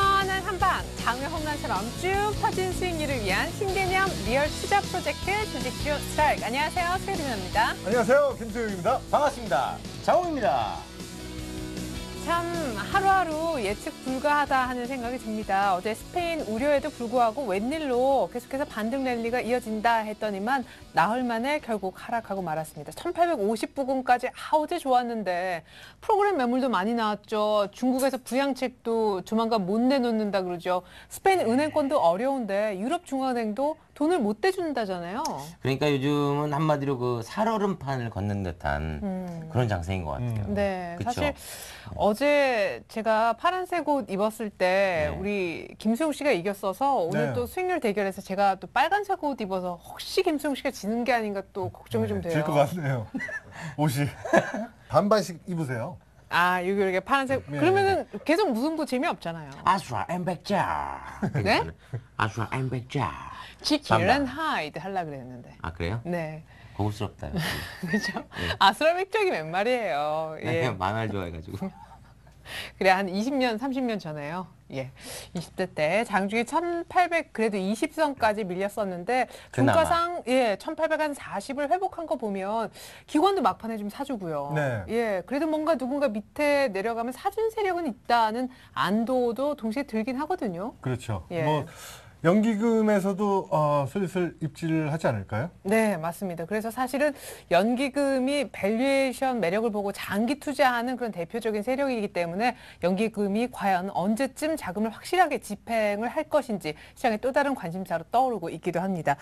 시원한 한방, 장외 홈런처럼 쭉 퍼진 수익률을 위한 신개념 리얼 투자 프로젝트 주식쇼 스트라이크. 안녕하세요, 최혜림입니다. 안녕하세요, 김수영입니다. 반갑습니다. 장호입니다. 참 하루하루 예측 불가하다 하는 생각이 듭니다. 어제 스페인 우려에도 불구하고 웬일로 계속해서 반등 랠리가 이어진다 했더니만 나흘 만에 결국 하락하고 말았습니다. 1850부근까지 어제 좋았는데 프로그램 매물도 많이 나왔죠. 중국에서 부양책도 조만간 못 내놓는다 그러죠. 스페인 은행권도 어려운데 유럽 중앙은행도 돈을 못 대준다잖아요. 그러니까 요즘은 한마디로 그 살얼음판을 걷는 듯한 그런 장세인 것 같아요. 네, 그쵸? 사실 어제 제가 파란색 옷 입었을 때 네. 우리 김수용 씨가 이겼어서 오늘 네. 또 수익률 대결에서 제가 또 빨간색 옷 입어서 혹시 김수용 씨가 지는 게 아닌가 또 걱정이 좀 돼요. 질 것 같네요. 옷이 반반씩 입으세요. 아, 여기 이렇게 파란색. 네. 그러면은 계속 무승부 재미없잖아요. 아수라 엠백자. 네? 아수라 엠백자. 지킬은 하이드 하려고 그랬는데. 아 그래요? 네. 고급스럽다. 그렇죠. 아수라 맥주기 맨 말이에요. 예. 네, 만화를 좋아해가지고. 그래, 한 20년, 30년 전에요. 예. 20대 때 장중에 1800 그래도 20선까지 밀렸었는데 그나마. 종가상 예, 1840을 회복한 거 보면 기관도 막판에 좀 사주고요. 네. 예. 그래도 뭔가 누군가 밑에 내려가면 사준 세력은 있다는 안도도 동시에 들긴 하거든요. 그렇죠. 예. 뭐 연기금에서도 슬슬 입지를 하지 않을까요? 네, 맞습니다. 그래서 사실은 연기금이 밸류에이션 매력을 보고 장기 투자하는 그런 대표적인 세력이기 때문에 연기금이 과연 언제쯤 자금을 확실하게 집행을 할 것인지 시장의 또 다른 관심사로 떠오르고 있기도 합니다.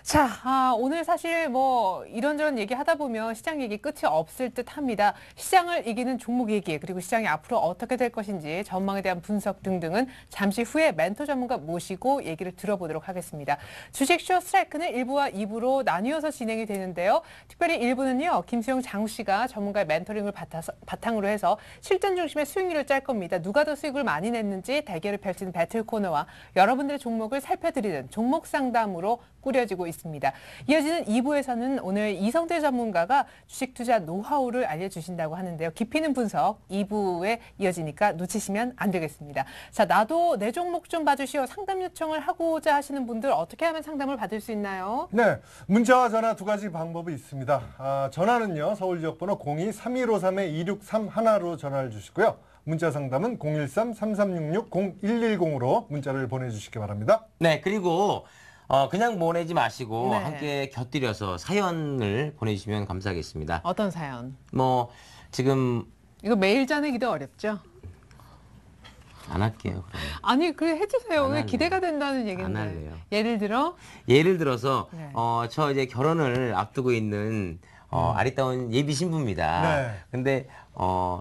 자, 오늘 사실 뭐 이런저런 얘기 하다 보면 시장 얘기 끝이 없을 듯 합니다. 시장을 이기는 종목 얘기, 그리고 시장이 앞으로 어떻게 될 것인지 전망에 대한 분석 등등은 잠시 후에 멘토 전문가 모시고 얘기를 들어보도록 하겠습니다. 주식쇼 스트라이크는 1부와 2부로 나뉘어서 진행이 되는데요. 특별히 1부는요. 김수영 장우 씨가 전문가의 멘토링을 바탕으로 해서 실전 중심의 수익률을 짤 겁니다. 누가 더 수익을 많이 냈는지 대결을 펼치는 배틀 코너와 여러분들의 종목을 살펴드리는 종목 상담으로 꾸려지고 있습니다. 이어지는 2부에서는 오늘 이성대 전문가가 주식 투자 노하우를 알려주신다고 하는데요. 깊이 있는 분석 2부에 이어지니까 놓치시면 안 되겠습니다. 자, 나도 내 종목 좀 봐주시오. 상담 요청을 하고자 하시는 분들 어떻게 하면 상담을 받을 수 있나요? 네, 문자와 전화 두 가지 방법이 있습니다. 전화는요, 서울 지역번호 02-3253-2631로 전화를 주시고요. 문자 상담은 013-3366-0110으로 문자를 보내주시기 바랍니다. 네, 그리고 그냥 보내지 마시고 네. 함께 곁들여서 사연을 보내주시면 감사하겠습니다. 어떤 사연? 뭐 지금 이거 매일 전하기도 어렵죠? 안 할게요. 그러면. 아니, 그래 해주세요. 안 오늘 할래요. 기대가 된다는 얘기인데. 안 할래요. 예를 들어? 예를 들어서 네. 저 이제 결혼을 앞두고 있는 아리따운 예비 신부입니다. 네. 근데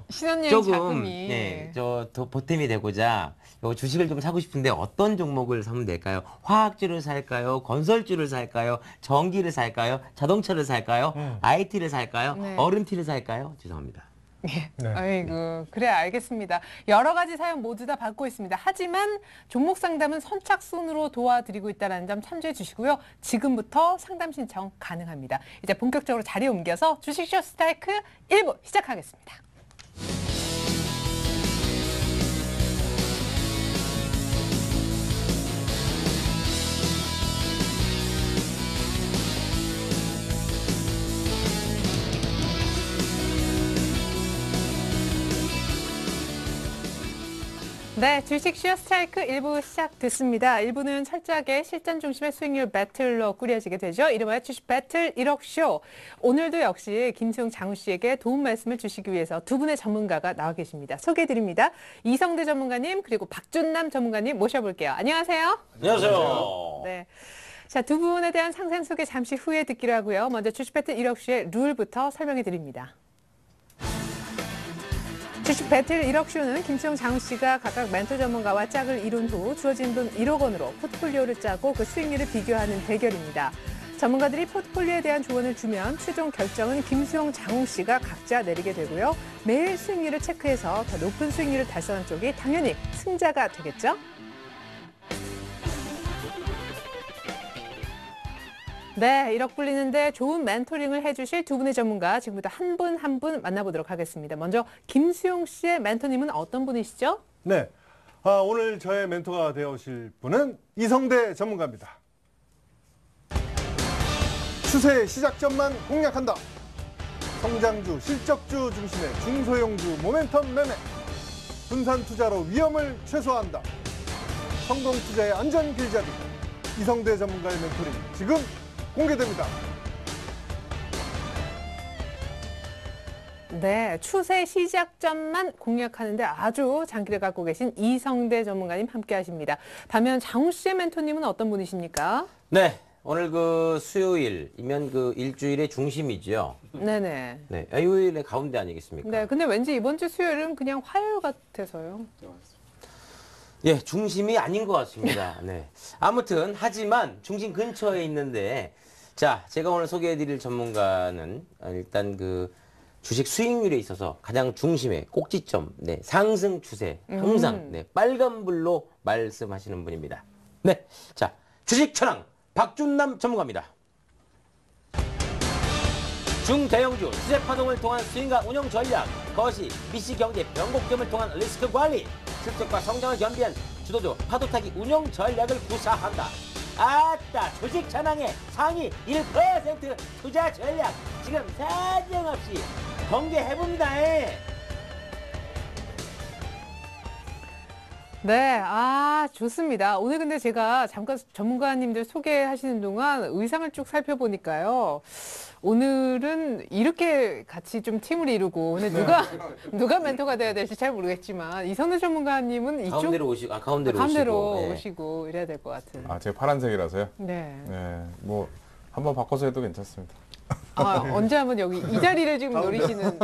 신혼여행 조금 자금이. 네, 더 보탬이 되고자 요 주식을 좀 사고 싶은데 어떤 종목을 사면 될까요? 화학주를 살까요? 건설주를 살까요? 전기를 살까요? 자동차를 살까요? IT를 살까요? 네. 얼음티를 살까요? 죄송합니다. 예. 네. 아이고, 그래 알겠습니다. 여러 가지 사연 모두 다 받고 있습니다. 하지만 종목 상담은 선착순으로 도와드리고 있다는 점 참조해 주시고요. 지금부터 상담 신청 가능합니다. 이제 본격적으로 자리 옮겨서 주식쇼 스트라이크 1부 시작하겠습니다. 네, 주식쇼 스트라이크 1부 시작됐습니다. 1부는 철저하게 실전 중심의 수익률 배틀로 꾸려지게 되죠. 이름하여 주식 배틀 1억쇼. 오늘도 역시 김수용 장우 씨에게 도움 말씀을 주시기 위해서 두 분의 전문가가 나와 계십니다. 소개해드립니다. 이성대 전문가님 그리고 박준남 전문가님 모셔볼게요. 안녕하세요. 안녕하세요. 네. 자, 두 분에 대한 상세 소개 잠시 후에 듣기로 하고요. 먼저 주식 배틀 1억쇼의 룰부터 설명해 드립니다. 주식 배틀 1억쇼는 김수영 장우 씨가 각각 멘토 전문가와 짝을 이룬 후 주어진 돈 1억 원으로 포트폴리오를 짜고 그 수익률을 비교하는 대결입니다. 전문가들이 포트폴리오에 대한 조언을 주면 최종 결정은 김수영 장우 씨가 각자 내리게 되고요. 매일 수익률을 체크해서 더 높은 수익률을 달성한 쪽이 당연히 승자가 되겠죠? 네, 1억 불리는데 좋은 멘토링을 해주실 두 분의 전문가 지금부터 한 분 한 분 만나보도록 하겠습니다. 먼저 김수용 씨의 멘토님은 어떤 분이시죠? 네, 오늘 저의 멘토가 되어오실 분은 이성대 전문가입니다. 추세의 시작점만 공략한다. 성장주, 실적주 중심의 중소형주 모멘텀 매매. 분산 투자로 위험을 최소화한다. 성공 투자의 안전 길잡이. 이성대 전문가의 멘토링 지금 공개됩니다. 네, 추세 시작점만 공략하는데 아주 장기를 갖고 계신 이성대 전문가님 함께 하십니다. 반면 장훈 씨의 멘토님은 어떤 분이십니까? 네, 오늘 그 수요일이면 그 일주일의 중심이죠. 네네. 네, 요일의 가운데 아니겠습니까? 네, 근데 왠지 이번 주 수요일은 그냥 화요일 같아서요. 예, 중심이 아닌 것 같습니다. 네. 아무튼, 하지만 중심 근처에 있는데, 자, 제가 오늘 소개해드릴 전문가는 일단 그 주식 수익률에 있어서 가장 중심의 꼭지점, 네, 상승 추세, 항상, 네, 빨간불로 말씀하시는 분입니다. 네. 자, 주식 천왕, 박준남 전문가입니다. 중대형주, 추세 파동을 통한 수익과 운영 전략, 거시, 미시 경제 변곡점을 통한 리스크 관리, 실적과 성장을 겸비한 주도주 파도타기 운영 전략을 구사한다. 아따, 주식 전황의 상위 1% 투자 전략 지금 사정없이 공개해봅니다. 네, 좋습니다. 오늘 근데 제가 잠깐 전문가님들 소개하시는 동안 의상을 쭉 살펴보니까요. 오늘은 이렇게 같이 좀 팀을 이루고, 근데 누가 멘토가 돼야 될지 잘 모르겠지만, 이성대 전문가님은 이쪽 가운데로 가운데로 가운데로 오시고, 네. 오시고 이래야 될 것 같은. 제가 파란색이라서요? 네. 네, 뭐 한번 바꿔서 해도 괜찮습니다. 언제 한번 여기 이 자리를 지금 노리시는.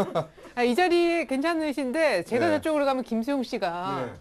이 자리 괜찮으신데, 제가 네. 저쪽으로 가면 김수용 씨가. 네.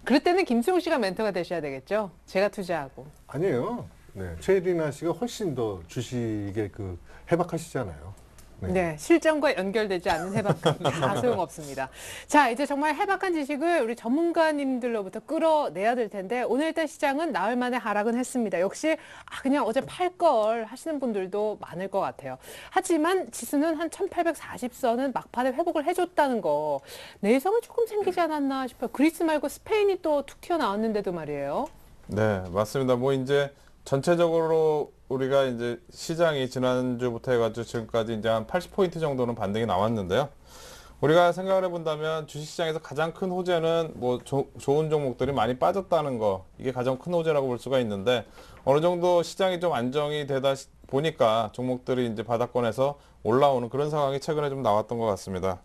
그럴 때는 김수용 씨가 멘토가 되셔야 되겠죠? 제가 투자하고. 아니에요. 네, 최리나 씨가 훨씬 더 주식에 그 해박하시잖아요. 네, 실전과 연결되지 않는 해박함 다 소용없습니다. 자, 이제 정말 해박한 지식을 우리 전문가님들로부터 끌어내야 될 텐데 오늘 일단 시장은 나흘 만에 하락은 했습니다. 역시 그냥 어제 팔 걸 하시는 분들도 많을 것 같아요. 하지만 지수는 한 1840선은 막판에 회복을 해줬다는 거 내성이 조금 생기지 않았나 싶어요. 그리스 말고 스페인이 또 툭 튀어나왔는데도 말이에요. 네, 맞습니다. 뭐 이제 전체적으로 우리가 이제 시장이 지난주부터 해가지고 지금까지 이제 한 80포인트 정도는 반등이 나왔는데요. 우리가 생각을 해본다면 주식시장에서 가장 큰 호재는 뭐 좋은 종목들이 많이 빠졌다는 거, 이게 가장 큰 호재라고 볼 수가 있는데 어느 정도 시장이 좀 안정이 되다 보니까 종목들이 이제 바닥권에서 올라오는 그런 상황이 최근에 좀 나왔던 것 같습니다.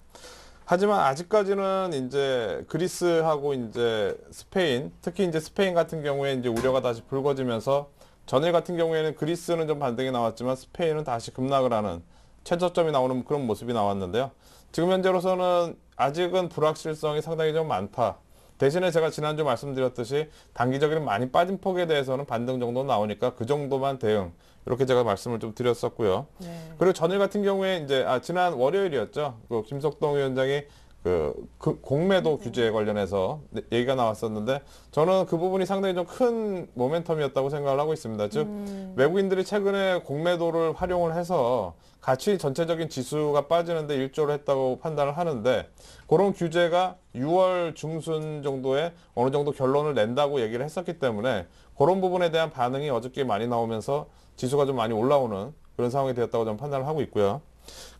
하지만 아직까지는 이제 그리스하고 이제 스페인, 특히 이제 스페인 같은 경우에 이제 우려가 다시 불거지면서 전일 같은 경우에는 그리스는 좀 반등이 나왔지만 스페인은 다시 급락을 하는 최저점이 나오는 그런 모습이 나왔는데요. 지금 현재로서는 아직은 불확실성이 상당히 좀 많다. 대신에 제가 지난주 말씀드렸듯이 단기적인 많이 빠진 폭에 대해서는 반등 정도 나오니까 그 정도만 대응. 이렇게 제가 말씀을 좀 드렸었고요. 네. 그리고 전일 같은 경우에 이제 지난 월요일이었죠. 그 김석동 위원장이 그 공매도 규제에 관련해서 얘기가 나왔었는데 저는 그 부분이 상당히 좀 큰 모멘텀이었다고 생각을 하고 있습니다. 즉 외국인들이 최근에 공매도를 활용을 해서 같이 전체적인 지수가 빠지는데 일조를 했다고 판단을 하는데 그런 규제가 6월 중순 정도에 어느 정도 결론을 낸다고 얘기를 했었기 때문에 그런 부분에 대한 반응이 어저께 많이 나오면서 지수가 좀 많이 올라오는 그런 상황이 되었다고 저는 판단을 하고 있고요.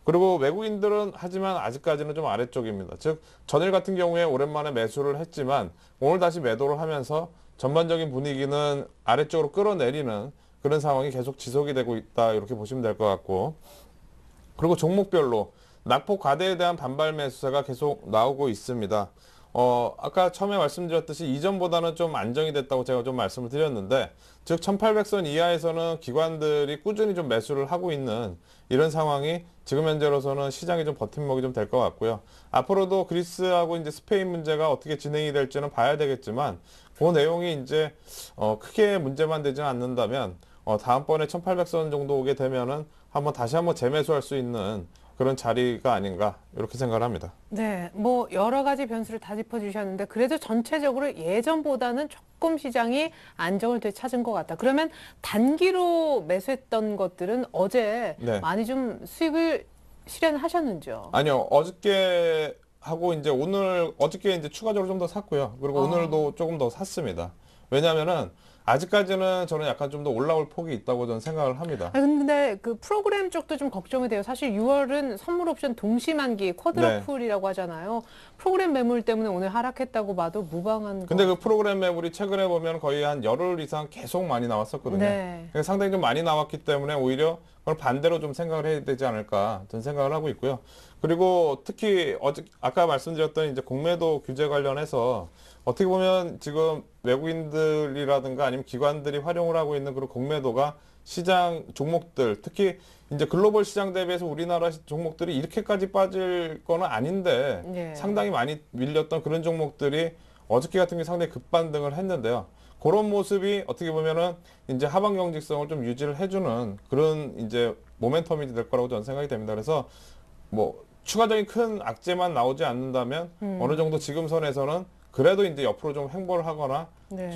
그리고 외국인들은 하지만 아직까지는 좀 아래쪽입니다. 즉 전일 같은 경우에 오랜만에 매수를 했지만 오늘 다시 매도를 하면서 전반적인 분위기는 아래쪽으로 끌어내리는 그런 상황이 계속 지속이 되고 있다 이렇게 보시면 될 것 같고 그리고 종목별로 낙폭 과대에 대한 반발 매수세가 계속 나오고 있습니다. 아까 처음에 말씀드렸듯이 이전보다는 좀 안정이 됐다고 제가 좀 말씀을 드렸는데 즉 1800선 이하에서는 기관들이 꾸준히 좀 매수를 하고 있는 이런 상황이 지금 현재로서는 시장이 좀 버팀목이 좀 될 것 같고요. 앞으로도 그리스하고 이제 스페인 문제가 어떻게 진행이 될지는 봐야 되겠지만 그 내용이 이제 크게 문제만 되지는 않는다면 다음번에 1800선 정도 오게 되면은 다시 한번 재매수할 수 있는 그런 자리가 아닌가 이렇게 생각을 합니다. 네, 뭐 여러 가지 변수를 다 짚어주셨는데 그래도 전체적으로 예전보다는 조금 시장이 안정을 되찾은 것 같다. 그러면 단기로 매수했던 것들은 어제 네. 많이 좀 수익을 실현하셨는지요? 아니요. 어저께 하고 이제 오늘 어저께 이제 추가적으로 좀 더 샀고요. 그리고 오늘도 조금 더 샀습니다. 왜냐하면은 아직까지는 저는 약간 좀 더 올라올 폭이 있다고 저는 생각을 합니다. 아, 근데 그 프로그램 쪽도 좀 걱정이 돼요. 사실 6월은 선물 옵션 동시만기 쿼드러플이라고 하잖아요. 프로그램 매물 때문에 오늘 하락했다고 봐도 무방한 근데 거. 그 프로그램 매물이 최근에 보면 거의 한 열흘 이상 계속 많이 나왔었거든요. 네. 그러니까 상당히 좀 많이 나왔기 때문에 오히려 그걸 반대로 좀 생각을 해야 되지 않을까 저는 생각을 하고 있고요. 그리고 특히 아까 말씀드렸던 이제 공매도 규제 관련해서 어떻게 보면 지금 외국인들이라든가 아니면 기관들이 활용을 하고 있는 그런 공매도가 시장 종목들, 특히 이제 글로벌 시장 대비해서 우리나라 종목들이 이렇게까지 빠질 거는 아닌데 네. 상당히 많이 밀렸던 그런 종목들이 어저께 같은 게 상당히 급반등을 했는데요. 그런 모습이 어떻게 보면은 이제 하방 경직성을 좀 유지를 해주는 그런 이제 모멘텀이 될 거라고 저는 생각이 됩니다. 그래서 뭐 추가적인 큰 악재만 나오지 않는다면 어느 정도 지금 선에서는 그래도 이제 옆으로 좀 횡보를 하거나 네.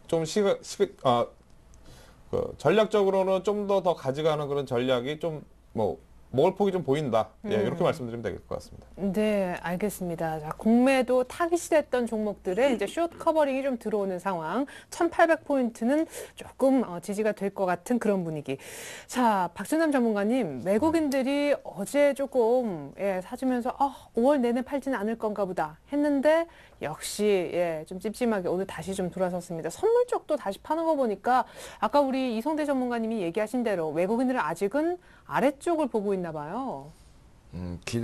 좀 전략적으로는 좀 더 가져가는 그런 전략이 좀 뭐 먹을 폭이 좀 보인다. 예, 이렇게 말씀드리면 될 것 같습니다. 네, 알겠습니다. 자, 공매도 타깃이됐던 종목들의 이제 숏 커버링이 좀 들어오는 상황. 1800포인트는 조금 지지가 될 것 같은 그런 분위기. 자, 박준남 전문가님, 외국인들이 어제 조금 사주면서 5월 내내 팔지는 않을 건가 보다 했는데 역시 좀 찜찜하게 오늘 다시 좀 돌아섰습니다. 선물 쪽도 다시 파는 거 보니까 아까 우리 이성대 전문가님이 얘기하신 대로 외국인들은 아직은 아래쪽을 보고 있나 봐요.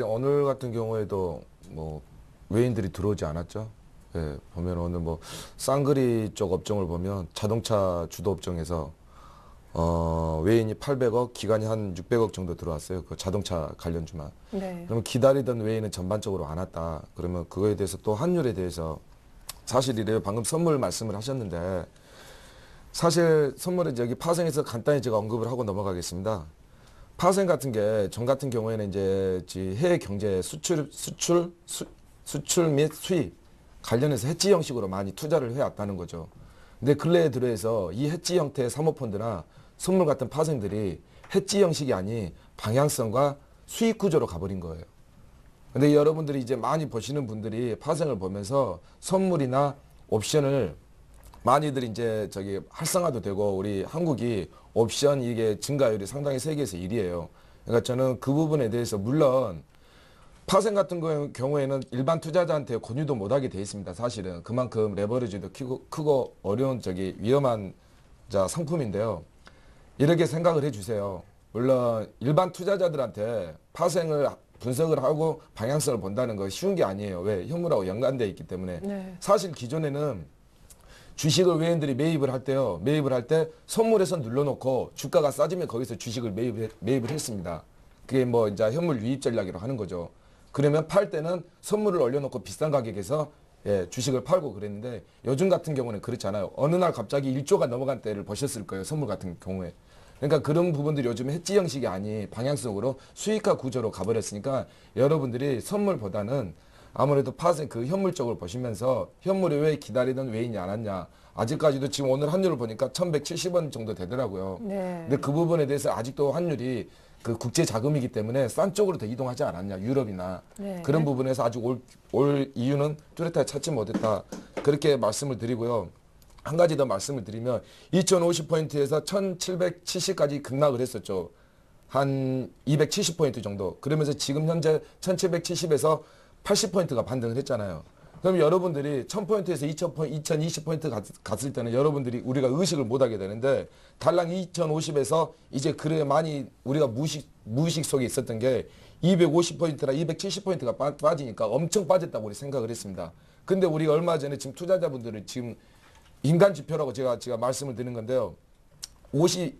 오늘 같은 경우에도 뭐 외인들이 들어오지 않았죠. 예, 보면 오늘 뭐 쌍그리 쪽 업종을 보면 자동차 주도 업종에서 외인이 800억, 기관이 한 600억 정도 들어왔어요. 그 자동차 관련주만. 네. 그러면 기다리던 외인은 전반적으로 안 왔다. 그러면 그거에 대해서 또 환율에 대해서 사실 이래요. 방금 선물 말씀을 하셨는데 사실 선물은 여기 파생에서 간단히 제가 언급을 하고 넘어가겠습니다. 파생 같은 게 전 같은 경우에는 이제 해외 경제 수출 및 수입 관련해서 해지 형식으로 많이 투자를 해왔다는 거죠. 근데 근래에 들어서 이 해지 형태의 사모펀드나 선물 같은 파생들이 해지 형식이 아닌 방향성과 수익 구조로 가버린 거예요. 근데 여러분들이 이제 많이 보시는 분들이 파생을 보면서 선물이나 옵션을 많이들 이제 활성화도 되고 우리 한국이 옵션 이게 증가율이 상당히 세계에서 1위예요. 그러니까 저는 그 부분에 대해서 물론 파생 같은 경우에는 일반 투자자한테 권유도 못하게 돼 있습니다. 사실은 그만큼 레버리지도 크고 어려운 위험한 상품인데요. 이렇게 생각을 해주세요. 물론 일반 투자자들한테 파생을 분석을 하고 방향성을 본다는 거 쉬운 게 아니에요. 왜? 현물하고 연관되어 있기 때문에. 네. 사실 기존에는 주식을 외인들이 매입을 할 때요. 매입을 할 때 선물에서 눌러놓고 주가가 싸지면 거기서 주식을 매입을 했습니다. 그게 뭐 이제 현물 유입 전략이라고 하는 거죠. 그러면 팔 때는 선물을 올려놓고 비싼 가격에서 주식을 팔고 그랬는데 요즘 같은 경우는 그렇지 않아요. 어느 날 갑자기 1조가 넘어간 때를 보셨을 거예요. 선물 같은 경우에. 그러니까 그런 부분들이 요즘 해지 형식이 아닌 방향성으로 수익화 구조로 가버렸으니까 여러분들이 선물보다는 아무래도 파생 그 현물 쪽을 보시면서 현물이 왜 기다리던 외인이 안 왔냐. 아직까지도 지금 오늘 환율을 보니까 1170원 정도 되더라고요. 네. 근데 그 부분에 대해서 아직도 환율이 그 국제 자금이기 때문에 싼 쪽으로 더 이동하지 않았냐. 유럽이나. 네. 그런 부분에서 아직 올 이유는 뚜렷하게 찾지 못했다. 그렇게 말씀을 드리고요. 한 가지 더 말씀을 드리면 2050포인트에서 1770까지 급락을 했었죠. 한 270포인트 정도. 그러면서 지금 현재 1770에서 80포인트가 반등을 했잖아요. 그럼 여러분들이 1000포인트에서 2020포인트 갔을 때는 여러분들이 우리가 의식을 못하게 되는데 달랑 2050에서 이제 그래 많이 우리가 무의식 속에 있었던 게 250포인트나 270포인트가 빠지니까 엄청 빠졌다고 우리 생각을 했습니다. 근데 우리가 얼마 전에 지금 투자자분들을 지금 인간 지표라고 제가 말씀을 드리는 건데요.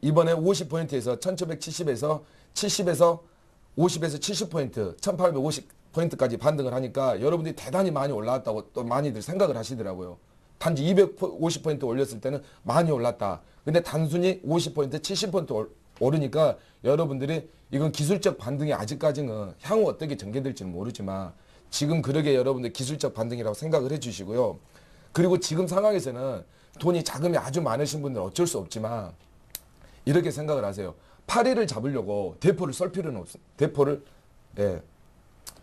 이번에 50포인트에서 1770에서 70에서 50에서 70포인트, 1850포인트까지 반등을 하니까 여러분들이 대단히 많이 올라왔다고 또 많이들 생각을 하시더라고요. 단지 250포인트 올렸을 때는 많이 올랐다. 근데 단순히 50포인트, 70포인트 오르니까 여러분들이 이건 기술적 반등이 아직까지는 향후 어떻게 전개될지는 모르지만 지금 그러게 여러분들 기술적 반등이라고 생각을 해주시고요. 그리고 지금 상황에서는 자금이 아주 많으신 분들은 어쩔 수 없지만 이렇게 생각을 하세요. 파리를 잡으려고 대포를 쏠 필요는 없습니다. 대포를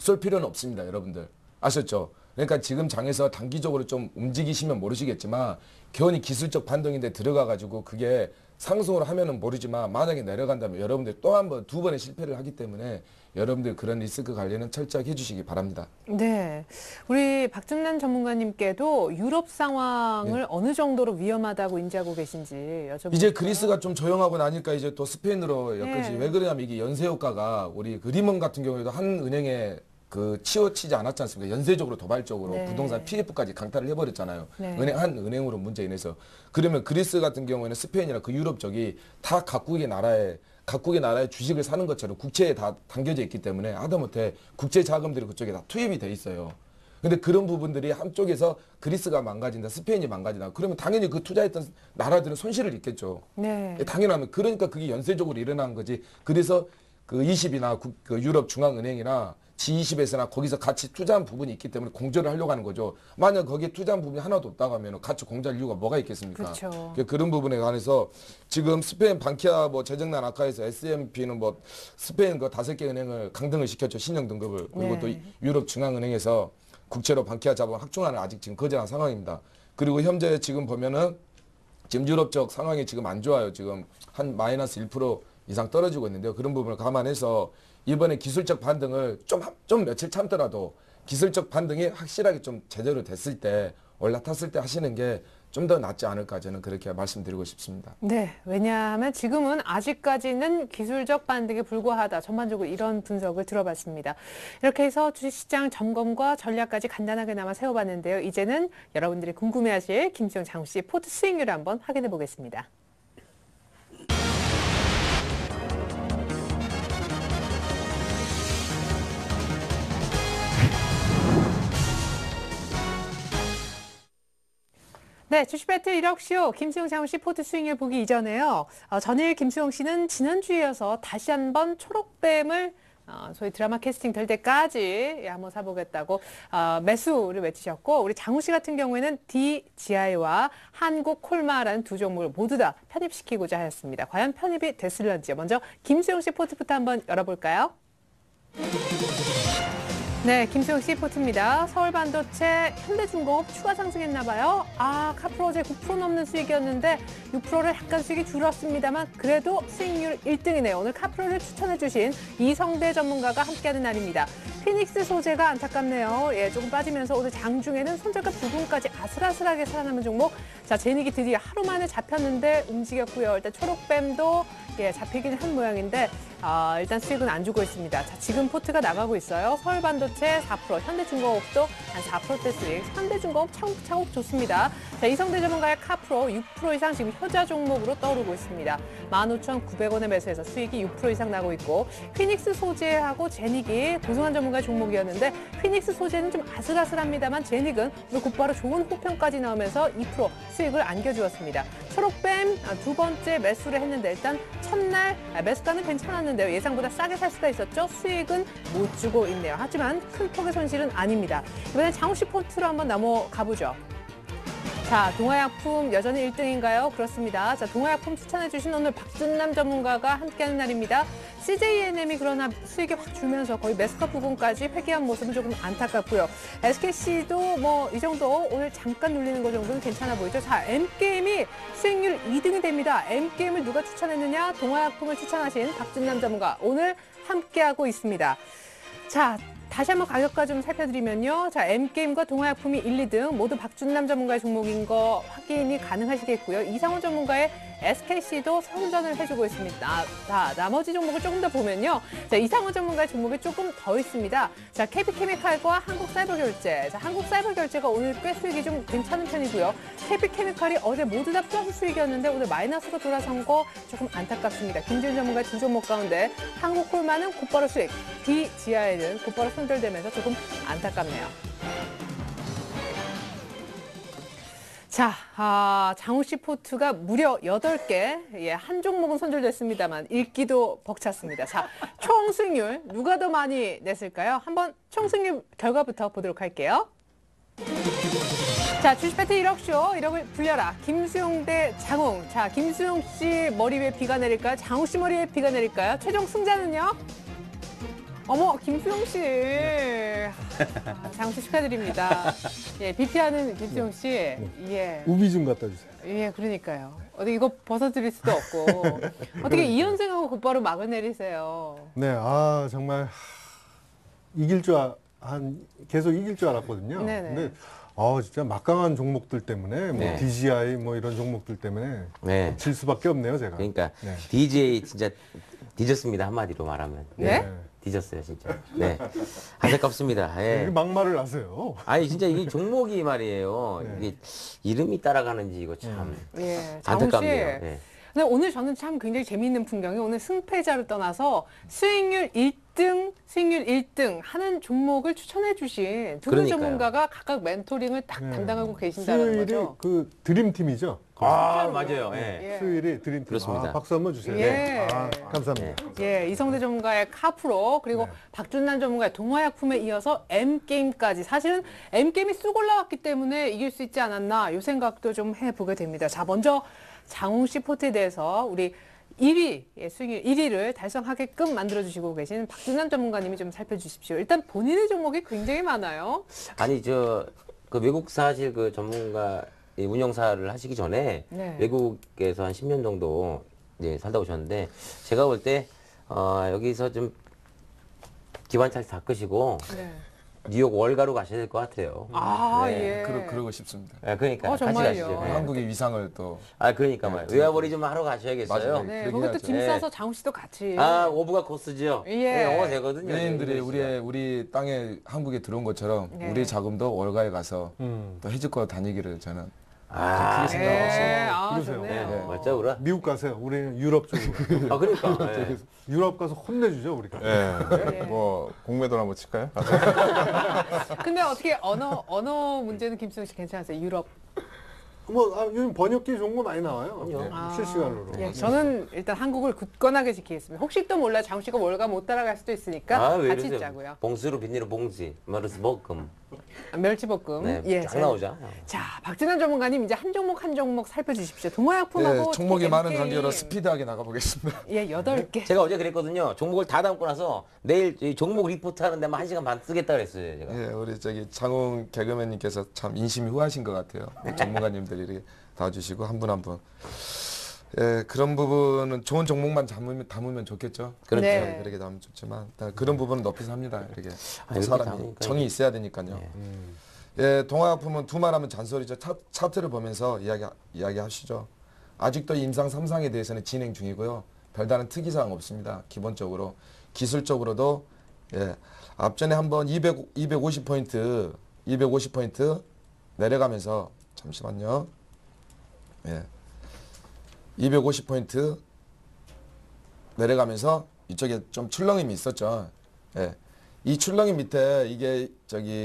쏠 필요는 없습니다, 여러분들. 아셨죠? 그러니까 지금 장에서 단기적으로 좀 움직이시면 모르시겠지만 견이 기술적 반등인데 들어가가지고 그게 상승을 하면은 모르지만 만약에 내려간다면 여러분들 또 한 번, 두 번의 실패를 하기 때문에 여러분들 그런 리스크 관리는 철저하게 해주시기 바랍니다. 네. 우리 박준남 전문가님께도 유럽 상황을 어느 정도로 위험하다고 인지하고 계신지 여쭤볼게요. 이제 그리스가 좀 조용하고 나니까 이제 또 스페인으로 엮이지. 네. 왜 그러냐면 이게 연쇄 효과가 우리 그 리먼 같은 경우에도 한 은행에 그 치우치지 않았지 않습니까? 연쇄적으로 도발적으로 네. 부동산 PF까지 강탈을 해버렸잖아요. 네. 한 은행으로 문제 인해서. 그러면 그리스 같은 경우에는 스페인이나 그 유럽 쪽이 다 각국의 나라의 주식을 사는 것처럼 국채에 다 담겨져 있기 때문에 하다못해 국제 자금들이 그쪽에 다 투입이 돼 있어요. 근데 그런 부분들이 한쪽에서 그리스가 망가진다, 스페인이 망가진다. 그러면 당연히 그 투자했던 나라들은 손실을 입겠죠. 네. 당연하면 그러니까 그게 연쇄적으로 일어난 거지. 그래서 그 20이나 그 유럽 중앙은행이나 G20에서나 거기서 같이 투자한 부분이 있기 때문에 공조를 하려고 하는 거죠. 만약 거기에 투자한 부분이 하나도 없다고 하면 같이 공조할 이유가 뭐가 있겠습니까? 그렇죠. 그런 부분에 관해서 지금 스페인 방키아 뭐 재정난 아카에서 S&P는 뭐 스페인 그 5개 은행을 강등을 시켰죠. 신용 등급을. 그리고 네. 또 유럽 중앙은행에서 국채로 방키아 자본 확충안을 아직 지금 거절한 상황입니다. 그리고 현재 지금 보면은 지금 유럽 쪽 상황이 지금 안 좋아요. 지금 한 마이너스 1% 이상 떨어지고 있는데요. 그런 부분을 감안해서 이번에 기술적 반등을 좀 며칠 참더라도 기술적 반등이 확실하게 좀 제대로 됐을 때 올라탔을 때 하시는 게 좀 더 낫지 않을까 저는 그렇게 말씀드리고 싶습니다. 네. 왜냐하면 지금은 아직까지는 기술적 반등에 불과하다. 전반적으로 이런 분석을 들어봤습니다. 이렇게 해서 주식시장 점검과 전략까지 간단하게나마 세워봤는데요. 이제는 여러분들이 궁금해하실 김수영 장우씨 포트 수익률을 한번 확인해 보겠습니다. 네, 주식 배틀 1억쇼 김수영 장우씨 포트 수익률 보기 이전에요. 전일 김수영 씨는 지난주에 이어서 다시 한번 초록뱀을 소위 드라마 캐스팅 될 때까지 한번 사보겠다고 매수를 외치셨고, 우리 장우 씨 같은 경우에는 DGI와 한국콜마라는 두 종목을 모두 다 편입시키고자 하였습니다. 과연 편입이 됐을런지요. 먼저 김수영 씨 포트부터 한번 열어볼까요? 네, 김수영 씨 포트입니다. 서울반도체, 현대중공업 추가 상승했나 봐요. 카프로 어제 9% 넘는 수익이었는데 6%를 약간 수익이 줄었습니다만 그래도 수익률 1등이네요. 오늘 카프로를 추천해 주신 이성대 전문가가 함께하는 날입니다. 피닉스 소재가 안타깝네요. 조금 빠지면서 오늘 장중에는 손절가 부분까지 아슬아슬하게 살아남은 종목. 자, 제닉이 드디어 하루 만에 잡혔는데 움직였고요. 일단 초록뱀도 잡히긴 한 모양인데 일단 수익은 안 주고 있습니다. 자, 지금 포트가 나가고 있어요. 서울반도체 4%, 현대중공업도 한 4%대 수익, 현대중공업 차곡차곡 좋습니다. 자, 이성대 전문가의 카프로 6% 이상 지금 효자 종목으로 떠오르고 있습니다. 15,900원에 매수해서 수익이 6% 이상 나고 있고, 피닉스 소재하고 제닉이 고승환 전문가의 종목이었는데 피닉스 소재는 좀 아슬아슬합니다만 제닉은 오늘 곧바로 좋은 호평까지 나오면서 2% 수익을 안겨주었습니다. 초록뱀 두 번째 매수를 했는데 일단 첫날 매수가는 괜찮았는데요. 예상보다 싸게 살 수가 있었죠. 수익은 못 주고 있네요. 하지만 큰 폭의 손실은 아닙니다. 이번엔 장우씨 포트로 한번 넘어가 보죠. 자, 동아약품 여전히 1등인가요? 그렇습니다. 자, 동아약품 추천해주신 오늘 박준남 전문가가 함께하는 날입니다. CJENM이 그러나 수익이 확 줄면서 거의 매수가 부분까지 회귀한 모습은 조금 안타깝고요. SKC도 뭐 이 정도 오늘 잠깐 눌리는 거 정도는 괜찮아 보이죠. 자, M게임이 수익률 2등이 됩니다. M게임을 누가 추천했느냐? 동아약품을 추천하신 박준남 전문가 오늘 함께하고 있습니다. 자, 다시 한번 가격과 좀 살펴드리면요. 자, M게임과 동아약품이 1, 2등 모두 박준남 전문가의 종목인 거 확인이 가능하시겠고요. 이상훈 전문가의 SKC도 선전을 해주고 있습니다. 자, 나머지 종목을 조금 더 보면요. 자, 이상훈 전문가의 종목이 조금 더 있습니다. 자, KB케미칼과 한국사이버결제. 자, 한국사이버결제가 오늘 꽤 수익이 좀 괜찮은 편이고요. KB케미칼이 어제 모두 다 플러스 수익이었는데 오늘 마이너스로 돌아선 거 조금 안타깝습니다. 김지훈 전문가의 두 종목 가운데 한국콜마는 곧바로 수익, DGI는 곧바로 손절되면서 조금 안타깝네요. 자, 장우 씨 포트가 무려 8개, 한 종목은 손절됐습니다만 읽기도 벅찼습니다. 자, 총 수익률 누가 더 많이 냈을까요? 한번 총 수익률 결과부터 보도록 할게요. 자, 주식 배틀 1억쇼, 1억을 불려라. 김수용 대 장웅. 자, 김수용 씨 머리 위에 비가 내릴까요? 장우 씨 머리 위에 비가 내릴까요? 최종 승자는요? 어머, 김수용 씨. 장수 축하드립니다. 예, BP하는 김수용 씨. 예. 우비 좀 갖다 주세요. 예, 그러니까요. 어디 이거 벗어드릴 수도 없고. 어떻게 이현생하고 곧바로 막을 내리세요. 네, 정말 이길 줄 계속 이길 줄 알았거든요. 네네. 근데 진짜 막강한 종목들 때문에 뭐 네. DGI 뭐 이런 종목들 때문에 네. 질 수밖에 없네요, 제가. 그러니까 네. DJ 진짜 뒤졌습니다 한마디로 말하면. 네? 뒤졌어요 진짜. 네. 안타깝습니다. 왜 예. 막말을 하세요? 아니 진짜 이 종목이 말이에요. 네. 이게 이름이 따라가는지 이거 참 예, 장훈 씨. 안타깝네요. 예. 근데 오늘 저는 참 굉장히 재미있는 풍경이 오늘 승패자를 떠나서 수익률 1등 하는 종목을 추천해 주신 두 분 그러니까요. 전문가가 각각 멘토링을 딱 네. 담당하고 계신다는 수요일이 거죠. 그 드림팀이죠. 아 맞아요. 예. 예. 수요일이 드림팀. 그렇습니다. 박수 한번 주세요. 예. 네. 감사합니다. 예, 이성대 전문가의 카프로 그리고 네. 박준남 전문가의 동화약품에 이어서 M게임까지 사실은 M게임이 쑥 올라왔기 때문에 이길 수 있지 않았나 이 생각도 좀 해보게 됩니다. 자, 먼저 장홍 씨 포트에 대해서 우리 1위, 수익률 1위를 달성하게끔 만들어주시고 계신 박준남 전문가님이 좀 살펴주십시오. 일단 본인의 종목이 굉장히 많아요. 아니 그 외국 사실 그 전문가 이 운영사를 하시기 전에 네. 외국에서 한 10년 정도 이제 살다 오셨는데 제가 볼 때 여기서 좀 기반차를 닦으시고 네. 뉴욕 월가로 가셔야 될 것 같아요. 아, 네. 예. 그러고 싶습니다. 그러니까 같이 정말요? 가시죠. 네. 한국의 위상을 또 그러니까 말이에요. 외화벌이 좀 하러 가셔야겠어요. 맞아요. 네, 그렇게 거기 또 해야죠. 짐 네. 싸서 장훈 씨도 같이. 오브가 코스죠. 예. 네, 영어 되거든요. 연예인들이 우리 땅에 한국에 들어온 것처럼 네. 우리 자금도 월가에 가서 음. 또 해줄 다니기를 저는 아, 크게 생각하고 네, 그러세요. 네, 좋네요. 맞죠, 그래? 미국 가세요. 우리는 유럽 쪽으로. 그러니까. 네. 유럽 가서 혼내주죠, 우리가. 예. 뭐 공매도를 한번 칠까요? 근데 어떻게 언어 문제는 김수영 씨 괜찮으세요? 유럽. 요즘 번역기 좋은 거 많이 나와요. 그럼요. 네, 실시간으로. 예, 저는 일단 한국을 굳건하게 지키겠습니다. 혹시 또 몰라 장훈 씨가 월가 못 따라갈 수도 있으니까 왜 같이 이러세요? 짜고요. 봉수로 빈니로 봉지, 마르스 볶음. 멸치볶음. 네, 예, 쫙 나오죠. 자, 박진환 전문가님 이제 한 종목 살펴주십시오. 동화약품하고 네, 종목이 많은 MK. 관계로 스피드하게 나가보겠습니다. 예, 8개. 제가 어제 그랬거든요. 종목을 다 담고 나서 내일 이 종목 리포트 하는 데만 1시간 반 쓰겠다 그랬어요, 제가. 예, 우리 장훈 개그맨님께서 참 인심이 후하신 것 같아요. 전문가님들이 이렇게 도와주시고 한 분 한 분. 예, 그런 부분은 좋은 종목만 담으면 좋겠죠. 그렇죠. 네. 그렇게 담으면 좋지만 그런 부분은 높이서 합니다. 이렇게 이렇게 사람이 담으니까요. 정이 있어야 되니까요. 네. 예, 동화약품은 두말하면 잔소리죠. 차트를 보면서 이야기하시죠. 아직도 임상 3상에 대해서는 진행 중이고요. 별다른 특이사항 없습니다. 기본적으로 기술적으로도 앞전에 한번 250포인트 내려가면서 잠시만요. 250포인트 내려가면서 이쪽에 좀 출렁임이 있었죠. 이 출렁임 밑에 이게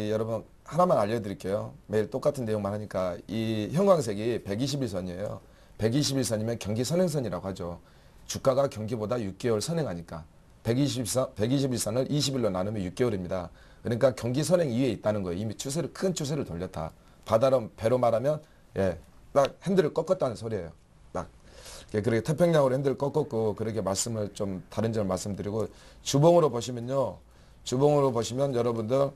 여러분 하나만 알려드릴게요. 매일 똑같은 내용만 하니까 이 형광색이 121선이에요. 121선이면 경기 선행선이라고 하죠. 주가가 경기보다 6개월 선행하니까 121선을 20일로 나누면 6개월입니다. 그러니까 경기 선행 위에 있다는 거예요. 이미 큰 추세를 돌렸다. 배로 말하면 딱 핸들을 꺾었다는 소리예요. 딱 그렇게 태평양으로 핸들을 꺾었고 그렇게 말씀을 좀 다른 점을 말씀드리고 주봉으로 보시면 여러분들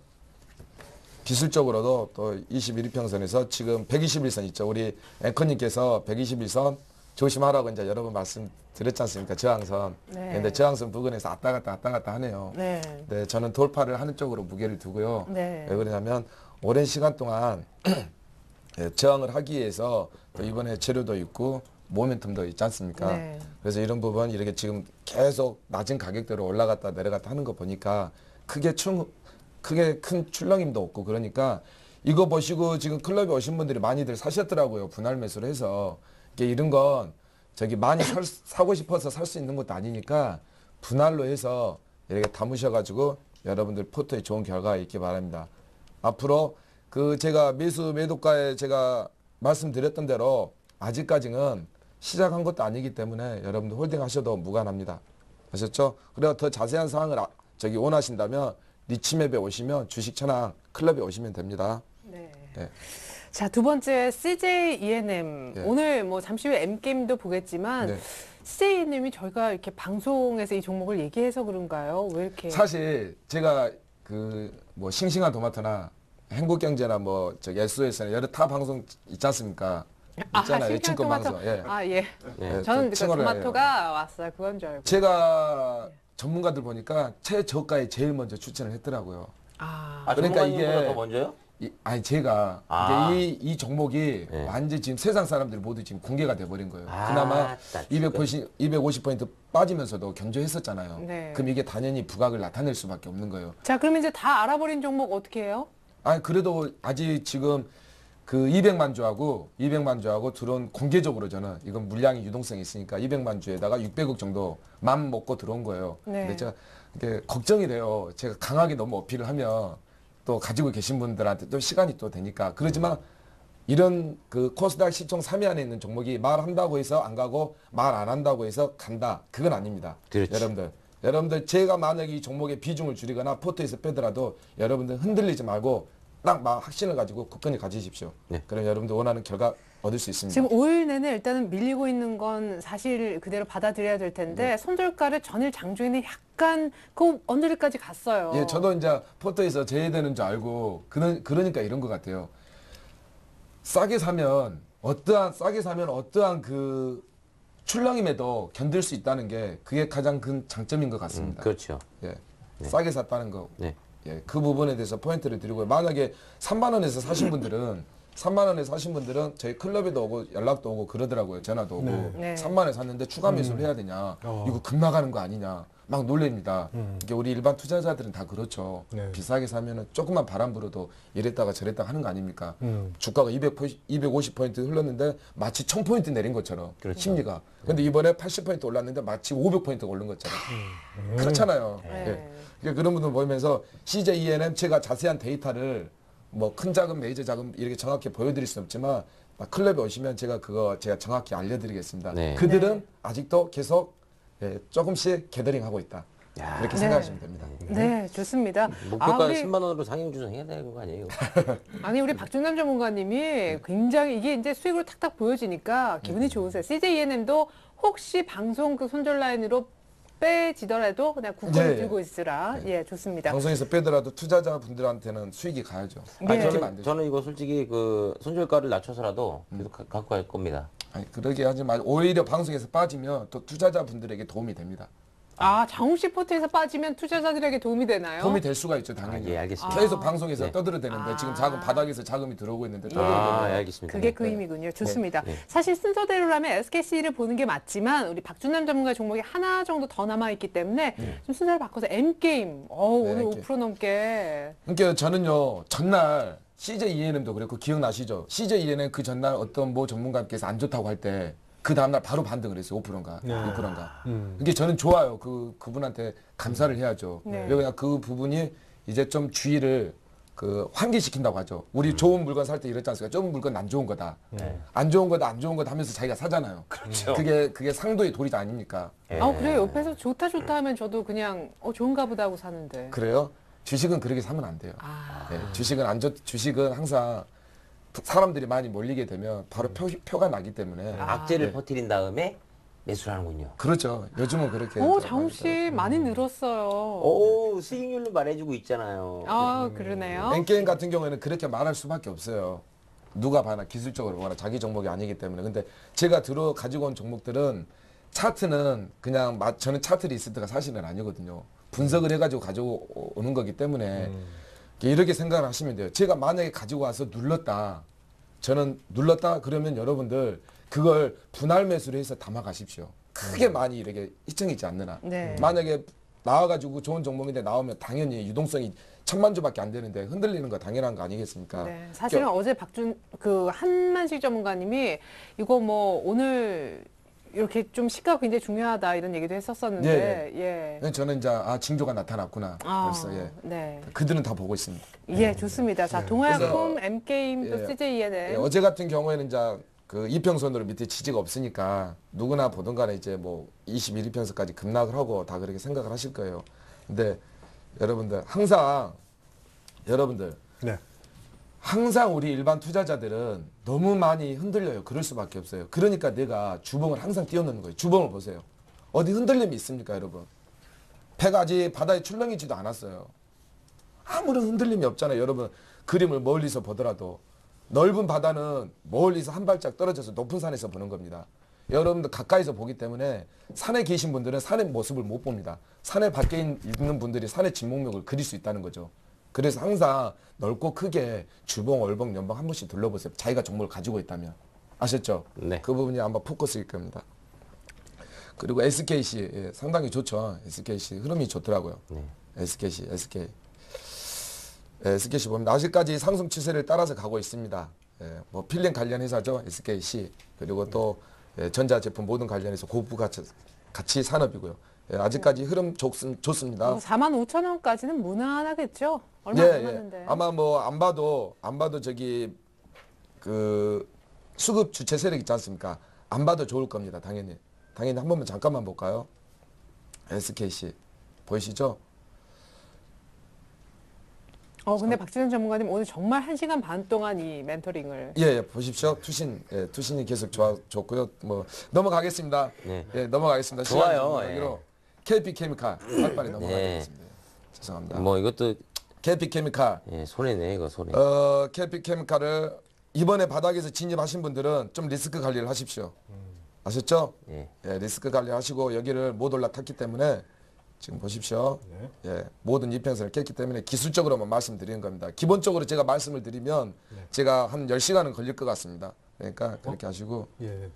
기술적으로도 또 21일평선에서 지금 121선 있죠. 우리 앵커님께서 121선 조심하라고 이제 여러 번 말씀드렸지 않습니까? 저항선. 네. 근데 저항선 부근에서 왔다 갔다 하네요. 네. 네, 저는 돌파를 하는 쪽으로 무게를 두고요. 네. 왜 그러냐면 오랜 시간 동안 저항을 하기 위해서 또 이번에 재료도 있고 모멘텀도 있지 않습니까? 네. 그래서 이런 부분 이렇게 지금 계속 낮은 가격대로 올라갔다 내려갔다 하는 거 보니까 크게 큰 출렁임도 없고 그러니까 이거 보시고 지금 클럽에 오신 분들이 많이들 사셨더라고요. 분할 매수를 해서 이런 건 많이 사고 싶어서 살 수 있는 것도 아니니까 분할로 해서 이렇게 담으셔가지고 여러분들 포트에 좋은 결과가 있기 바랍니다. 앞으로 제가 매도가에 제가 말씀드렸던 대로 아직까지는 시작한 것도 아니기 때문에 여러분들 홀딩 하셔도 무관합니다. 아셨죠? 그래서 더 자세한 사항을 원하신다면 리치맵에 오시면 주식천왕 클럽에 오시면 됩니다. 네. 네. 자, 두 번째 CJ ENM. 네. 오늘 뭐 잠시 후에 M게임도 보겠지만 네. CJ님이 저희가 이렇게 방송에서 이 종목을 얘기해서 그런가요? 왜 이렇게? 사실 제가 그 뭐 싱싱한 토마토나 행복경제나 뭐 저기 SOS나 여러 타 방송 있지 않습니까? 있잖아요. 싱싱한 친구 토마토. 방송. 예. 아, 예. 예, 저는 그 칭호를 해요. 토마토가 왔어요. 그건 줄 알고. 제가 전문가들 보니까 최저가에 제일 먼저 추천을 했더라고요. 아, 그러니까 전문가님보다 이게- 더 먼저요? 아니 제가 아. 이게 이 종목이 네. 완전 지금 세상 사람들이 모두 지금 공개가 돼버린 거예요. 아, 그나마 딱 250포인트 빠지면서도 견조했었잖아요. 네. 그럼 이게 당연히 부각을 나타낼 수밖에 없는 거예요. 자, 그럼 이제 다 알아버린 종목 어떻게 해요? 아니 그래도 아직 지금 그 200만 주하고 들어온 공개적으로 저는 이건 물량이 유동성이 있으니까 200만 주에다가 600억 정도 맘 먹고 들어온 거예요. 네. 근데 제가 이게 걱정이 돼요. 제가 강하게 너무 어필을 하면 또 가지고 계신 분들한테 또 시간이 또 되니까 그러지만 이런 그 코스닥 시총 3위 안에 있는 종목이 말한다고 해서 안 가고 말 안 한다고 해서 간다. 그건 아닙니다. 그렇지. 여러분들 제가 만약에 이 종목의 비중을 줄이거나 포트에서 빼더라도 여러분들 흔들리지 말고 딱 확신을 가지고 굳건히 가지십시오. 네. 그럼 여러분들 원하는 결과 얻을 수 있습니다. 지금 5일 내내 일단은 밀리고 있는 건 사실 그대로 받아들여야 될 텐데 손절가를 전일 장중에는 약간 그 언저리까지 갔어요. 예, 저도 이제 포트에서 제외되는 줄 알고 그러니까 이런 것 같아요. 싸게 사면 어떠한 그 출렁임에도 견딜 수 있다는 게 그게 가장 큰 장점인 것 같습니다. 그렇죠. 예, 싸게 샀다는 거. 네. 예, 그 부분에 대해서 포인트를 드리고요. 만약에 3만 원에서 사신 분들은 저희 클럽에도 오고 연락도 오고 그러더라고요. 전화도 오고 네. 3만 원에 샀는데 추가 매수를 해야 되냐? 이거 급 나가는 거 아니냐? 막 놀랍니다. 이게 우리 일반 투자자들은 다 그렇죠. 네. 비싸게 사면은 조금만 바람 불어도 이랬다가 저랬다가 하는 거 아닙니까? 주가가 250포인트 흘렀는데 마치 1000포인트 내린 것처럼 심리가. 근데 이번에 80포인트 올랐는데 마치 500포인트 오른 것처럼. 그렇잖아요. 네. 예. 그러니까 그런 분들 보면서 CJ ENM 제가 자세한 데이터를 뭐 큰 자금, 메이저 자금 이렇게 정확히 보여드릴 수는 없지만 클럽에 오시면 제가 정확히 알려드리겠습니다. 네. 그들은 아직도 계속 조금씩 게더링하고 있다. 야. 그렇게 네. 생각하시면 됩니다. 네, 좋습니다. 목표가 우리- 10만 원으로 상향 조정해야 되는 거 아니에요? 아니 우리 박준남 전문가님이 굉장히 이게 이제 수익으로 탁탁 보여지니까 기분이 좋으세요. CJENM도 혹시 방송 그 손절 라인으로 빼지더라도 그냥 굳건히 네. 들고 있으라. 예, 좋습니다. 방송에서 빼더라도 투자자분들한테는 수익이 가야죠. 네. 아니, 아끼면 안 되죠. 저는 이거 솔직히 그 손절가를 낮춰서라도 계속 갖고 갈 겁니다. 아니 그러게 하지 말 오히려 방송에서 빠지면 또 투자자분들에게 도움이 됩니다. 아, 장훈씨 포트에서 빠지면 투자자들에게 도움이 되나요? 도움이 될 수가 있죠, 당연히. 아, 예, 알겠습니다. 계속 방송에서 네. 떠들어대는데 지금 자금 바닥에서 자금이 들어오고 있는데 예, 떠들어대는 알겠습니다. 그게 그 힘이군요. 좋습니다. 네. 사실 순서대로라면 SKC를 보는 게 맞지만 우리 박준남 전문가 종목이 하나 정도 더 남아 있기 때문에 좀 순서를 바꿔서 M게임. 오늘 M게임. 5% 넘게. 그러니까 저는요 전날 CJ ENM도 그랬고 기억나시죠? CJ ENM 그 전날 어떤 뭐 전문가께서 안 좋다고 할 때 그 다음날 바로 반등을 했어요. 5%인가 네. 6%인가. 그게 저는 좋아요. 그분한테 감사를 해야죠. 네. 왜냐 그 부분이 이제 좀 주의를 그 환기시킨다고 하죠. 우리 좋은 물건 살 때 이랬지 않습니까? 좋은 물건 안 좋은 거다. 안 좋은 거다 하면서 자기가 사잖아요. 그렇죠. 그게 상도의 도리자 아닙니까? 예. 아, 그래 옆에서 좋다 하면 저도 그냥 좋은가 보다 하고 사는데. 그래요? 주식은 그렇게 사면 안 돼요. 아. 예, 주식은 항상 사람들이 많이 몰리게 되면 바로 표가 나기 때문에 악재를 네. 퍼뜨린 다음에 매수를 하는군요. 그렇죠. 요즘은 그렇게. 오, 좀 장훈 많이 씨 많이 늘었어요. 오, 수익률로 말해주고 있잖아요. 아, 그러네요. N게임 같은 경우에는 그렇게 말할 수밖에 없어요. 누가 봐나 기술적으로 보거나 자기 종목이 아니기 때문에. 근데 제가 가지고 온 종목들은 차트는 그냥 저는 차트 리스트가 사실은 아니거든요. 분석을 해가지고 가지고 오는 거기 때문에 이렇게 생각을 하시면 돼요. 제가 만약에 가지고 와서 저는 눌렀다 그러면 여러분들 그걸 분할 매수를 해서 담아 가십시오. 크게 많이 이렇게 희청이지 않느나. 네. 만약에 나와가지고 좋은 종목인데 나오면 당연히 유동성이 1000만 주밖에 안 되는데 흔들리는 거 당연한 거 아니겠습니까? 네, 사실은 어제 한만식 전문가님이 이거 뭐 오늘 이렇게 좀 시가가 굉장히 중요하다 이런 얘기도 했었었는데 예. 저는 이제 징조가 나타났구나. 벌써 예. 네. 그들은 다 보고 있습니다. 예, 좋습니다. 자, 동아약품, M게임, 또 예. CJENM. 예, 어제 같은 경우에는 이제 그 이평선으로 밑에 지지가 없으니까 누구나 보던 간에 이제 뭐 21이평선까지 급락을 하고 다 그렇게 생각을 하실 거예요. 근데 여러분들 항상 네. 항상 우리 일반 투자자들은 너무 많이 흔들려요. 그럴 수밖에 없어요. 그러니까 내가 주봉을 항상 띄워놓는 거예요. 주봉을 보세요. 어디 흔들림이 있습니까, 여러분? 배가 아직 바다에 출렁이지도 않았어요. 아무런 흔들림이 없잖아요. 여러분, 그림을 멀리서 보더라도 넓은 바다는 멀리서 한 발짝 떨어져서 높은 산에서 보는 겁니다. 여러분들 가까이서 보기 때문에 산에 계신 분들은 산의 모습을 못 봅니다. 산에 밖에 있는 분들이 산의 진목록을 그릴 수 있다는 거죠. 그래서 항상 넓고 크게 주봉, 월봉, 연봉 한 번씩 둘러보세요. 자기가 종목을 가지고 있다면. 아셨죠? 네. 그 부분이 아마 포커스일 겁니다. 그리고 SKC 예, 상당히 좋죠. SKC 흐름이 좋더라고요. SKC 보면 아직까지 상승 추세를 따라서 가고 있습니다. 예, 뭐 필름 관련 회사죠. SKC 그리고 또 예, 전자제품 모든 관련해서 고부 가치 산업이고요. 예, 아직까지 흐름 좋습니다. 45,000원까지는 무난하겠죠? 얼마 예, 안 남았는데. 아마 뭐 안 봐도 저기 그 수급 주체 세력 있지 않습니까? 안 봐도 좋을 겁니다. 당연히 한 번만 잠깐만 볼까요? SKC 보이시죠? 근데 박진원 전문가님 오늘 정말 1시간 반 동안 이 멘토링을. 예, 보십시오. 투신이 계속 좋고요. 뭐 넘어가겠습니다. 네. 예, 넘어가겠습니다. 좋아요. 시간 KP 케미칼 빨리 넘어가겠습니다. 죄송합니다. 뭐 이것도 KP 케미칼 예, 손해네 이거 손해. KP 케미칼을 이번에 바닥에서 진입하신 분들은 좀 리스크 관리를 하십시오. 아셨죠? 예. 예, 리스크 관리하시고 여기를 못 올라탔기 때문에 지금 보십시오. 예, 모든 이평선을 깼기 때문에 기술적으로만 말씀드리는 겁니다. 기본적으로 제가 말씀을 드리면 제가 한 10시간은 걸릴 것 같습니다. 그러니까 그렇게 하시고 예.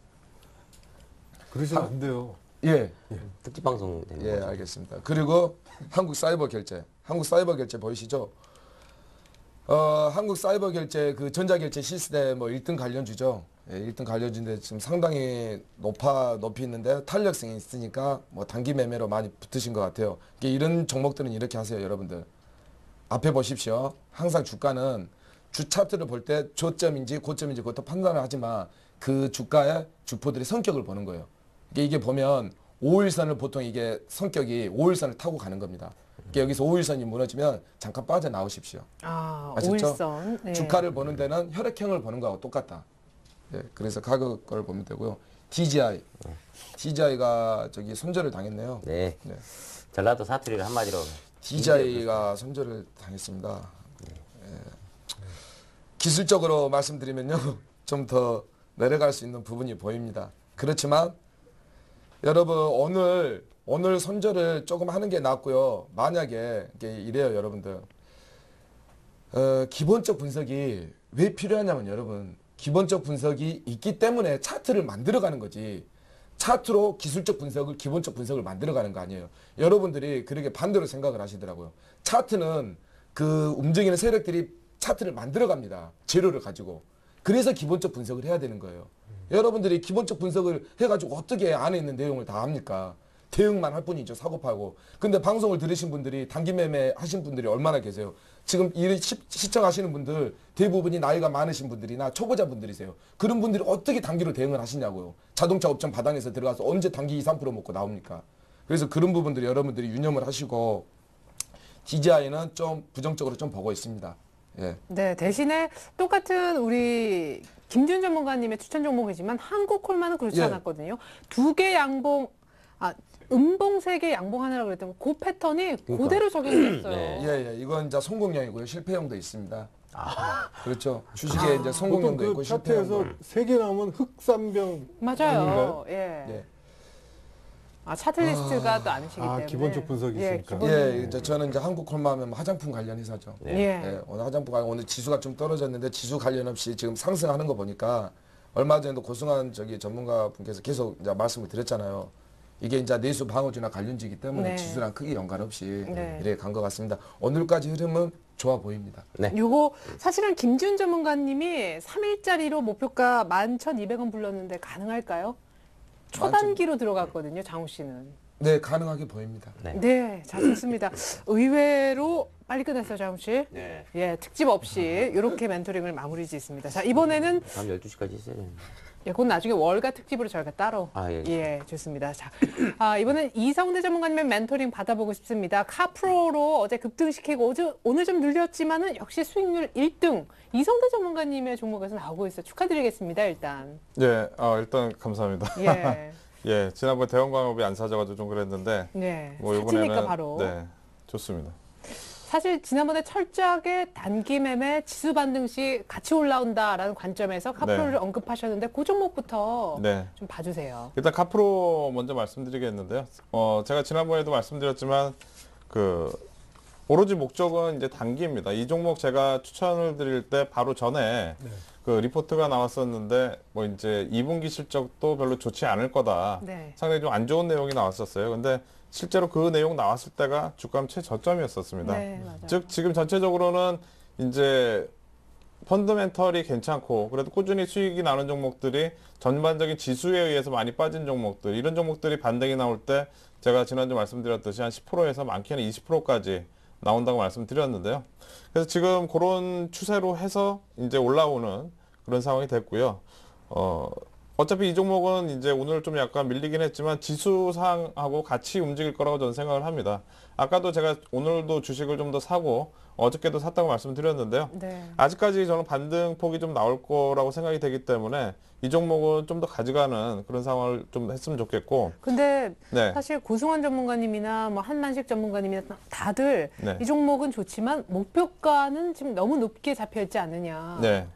그러시면 안 돼요. 예, 특집 방송 되는 예, 거죠. 알겠습니다. 그리고 한국 사이버 결제 보이시죠? 한국 사이버 결제 그 전자 결제 시스템 뭐 1등 관련주죠. 예, 1등 관련주인데 지금 상당히 높이 있는데 탄력성이 있으니까 뭐 단기 매매로 많이 붙으신 것 같아요. 이런 종목들은 이렇게 하세요, 여러분들. 앞에 보십시오. 항상 주가는 주 차트를 볼 때 저점인지 고점인지 그것도 판단을 하지만 그 주가의 주포들의 성격을 보는 거예요. 이게 보면 5일선을 보통 이게 성격이 5일선을 타고 가는 겁니다. 여기서 5일선이 무너지면 잠깐 빠져나오십시오. 아셨죠? 5일선. 네. 주가를 보는 데는 혈액형을 보는 거하고 똑같다. 예, 그래서 가격을 보면 되고요. DJI가 저기 손절을 당했네요. 네. 네. 전라도 사투리를 한마디로 DJI가 손절을 당했습니다. 예. 기술적으로 말씀드리면요, 좀 더 내려갈 수 있는 부분이 보입니다. 그렇지만 여러분 오늘 손절을 조금 하는 게 낫고요. 만약에 이래요, 여러분들. 기본적 분석이 왜 필요하냐면 여러분, 기본적 분석이 있기 때문에 차트를 만들어가는 거지. 차트로 기술적 분석을, 기본적 분석을 만들어가는 거 아니에요. 여러분들이 그렇게 반대로 생각을 하시더라고요. 차트는 그 움직이는 세력들이 차트를 만들어갑니다. 재료를 가지고. 그래서 기본적 분석을 해야 되는 거예요. 여러분들이 기본적 분석을 해가지고 어떻게 안에 있는 내용을 다 압니까? 대응만 할 뿐이죠. 사고팔고. 근데 방송을 들으신 분들이 단기 매매 하신 분들이 얼마나 계세요? 지금 이 시청하시는 분들 대부분이 나이가 많으신 분들이나 초보자 분들이세요. 그런 분들이 어떻게 단기로 대응을 하시냐고요. 자동차 업종 바닥에서 들어가서 언제 단기 2, 3% 먹고 나옵니까? 그래서 그런 부분들이 여러분들이 유념을 하시고 DJI는 좀 부정적으로 좀 보고 있습니다. 예. 네, 대신에 똑같은 우리 김준 전문가님의 추천 종목이지만 한국콜만은 그렇지 예. 않았거든요. 2개 양봉, 음봉 3개, 양봉 하나라고 그랬더니 그 패턴이 그대로 적용됐어요. 네. 예, 이건 이제 성공형이고요. 실패형도 있습니다. 그렇죠. 주식에 이제 성공형도 보통 있고 그 실패형도. 차트에서 3개 나오면 흑산병 맞아요. 아닌가요? 예. 예. 차트리스트가 또 아니시기 때문에. 기본적 분석이 있으니까. 예, 이제 저는 이제 한국콜마하면 화장품 관련 회사죠. 예. 예, 오늘 화장품 관련 오늘 지수가 좀 떨어졌는데 지수 관련 없이 지금 상승하는 거 보니까 얼마 전에도 고승환 저기 전문가 분께서 계속 이제 말씀을 드렸잖아요. 이게 이제 내수 방어주나 관련주이기 때문에 네. 지수랑 크게 연관없이 네. 이렇게 간 것 같습니다. 오늘까지 흐름은 좋아 보입니다. 네. 요거 사실은 김준 전문가님이 3일짜리로 목표가 11,200원 불렀는데 가능할까요? 초단기로 들어갔거든요, 장우 씨는. 네, 가능하게 보입니다. 네. 네, 잘 좋습니다. 의외로 빨리 끝냈어요, 장우 씨. 네. 예, 특집 없이 이렇게 멘토링을 마무리 짓습니다. 자, 이번에는 밤 12시까지 있어야 되는데. 예, 그건 나중에 월가 특집으로 저희가 따로 예, 좋습니다. 자, 이번엔 이성대 전문가님의 멘토링 받아보고 싶습니다. 카프로로 어제 급등시키고 오늘 좀 눌렸지만은 역시 수익률 1등 이성대 전문가님의 종목에서 나오고 있어요. 축하드리겠습니다. 일단. 예, 일단 감사합니다. 예. 예, 지난번 대형광업이 안 사져가지고 좀 그랬는데 네. 뭐 사지니까 이번에는 바로. 네, 좋습니다. 사실 지난번에 철저하게 단기 매매 지수 반등 시 같이 올라온다라는 관점에서 카프로를 네. 언급하셨는데 그 종목부터 네. 좀 봐주세요. 일단 카프로 먼저 말씀드리겠는데요. 제가 지난번에도 말씀드렸지만 오로지 목적은 이제 단기입니다. 이 종목 제가 추천을 드릴 때 바로 전에 그 리포트가 나왔었는데 뭐 이제 2분기 실적도 별로 좋지 않을 거다. 네. 상당히 좀 안 좋은 내용이 나왔었어요. 근데 실제로 그 내용 나왔을 때가 주가 최저점이었었습니다. 네, 맞아요. 즉 지금 전체적으로는 이제 펀더멘털이 괜찮고 그래도 꾸준히 수익이 나는 종목들이 전반적인 지수에 의해서 많이 빠진 종목들 이런 종목들이 반등이 나올 때 제가 지난주 말씀드렸듯이 한 10%에서 많게는 20%까지 나온다고 말씀드렸는데요. 그래서 지금 그런 추세로 해서 이제 올라오는 그런 상황이 됐고요. 어차피 이 종목은 이제 오늘 좀 약간 밀리긴 했지만 지수상하고 같이 움직일 거라고 저는 생각을 합니다. 아까도 제가 오늘도 주식을 좀 더 사고 어저께도 샀다고 말씀드렸는데요. 네. 아직까지 저는 반등폭이 좀 나올 거라고 생각이 되기 때문에 이 종목은 좀 더 가져가는 그런 상황을 좀 했으면 좋겠고. 근데 네. 사실 고승원 전문가님이나 뭐 한만식 전문가님이나 다들 네. 이 종목은 좋지만 목표가는 지금 너무 높게 잡혀 있지 않느냐. 네.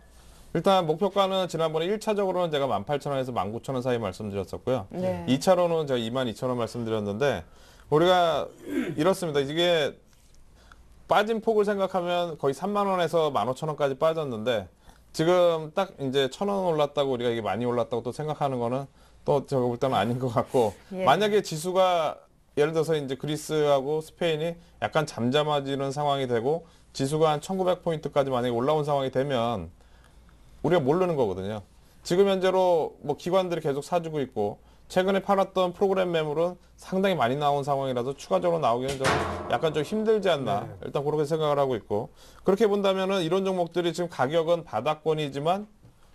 일단 목표가는 지난번에 1차적으로는 제가 18,000원에서 19,000원 사이 말씀드렸었고요. 네. 2차로는 제가 22,000원 말씀드렸는데 우리가 이렇습니다. 이게 빠진 폭을 생각하면 거의 3만 원에서 15,000원까지 빠졌는데 지금 딱 이제 1,000원 올랐다고 우리가 이게 많이 올랐다고 또 생각하는 거는 또 제가 볼 때는 아닌 것 같고 예. 만약에 지수가 예를 들어서 이제 그리스하고 스페인이 약간 잠잠해지는 상황이 되고 지수가 한 1,900포인트까지 만약에 올라온 상황이 되면 우리가 모르는 거거든요. 지금 현재로 뭐 기관들이 계속 사주고 있고 최근에 팔았던 프로그램 매물은 상당히 많이 나온 상황이라서 추가적으로 나오기는 좀 약간 좀 힘들지 않나. 네. 일단 그렇게 생각을 하고 있고 그렇게 본다면은 이런 종목들이 지금 가격은 바닥권이지만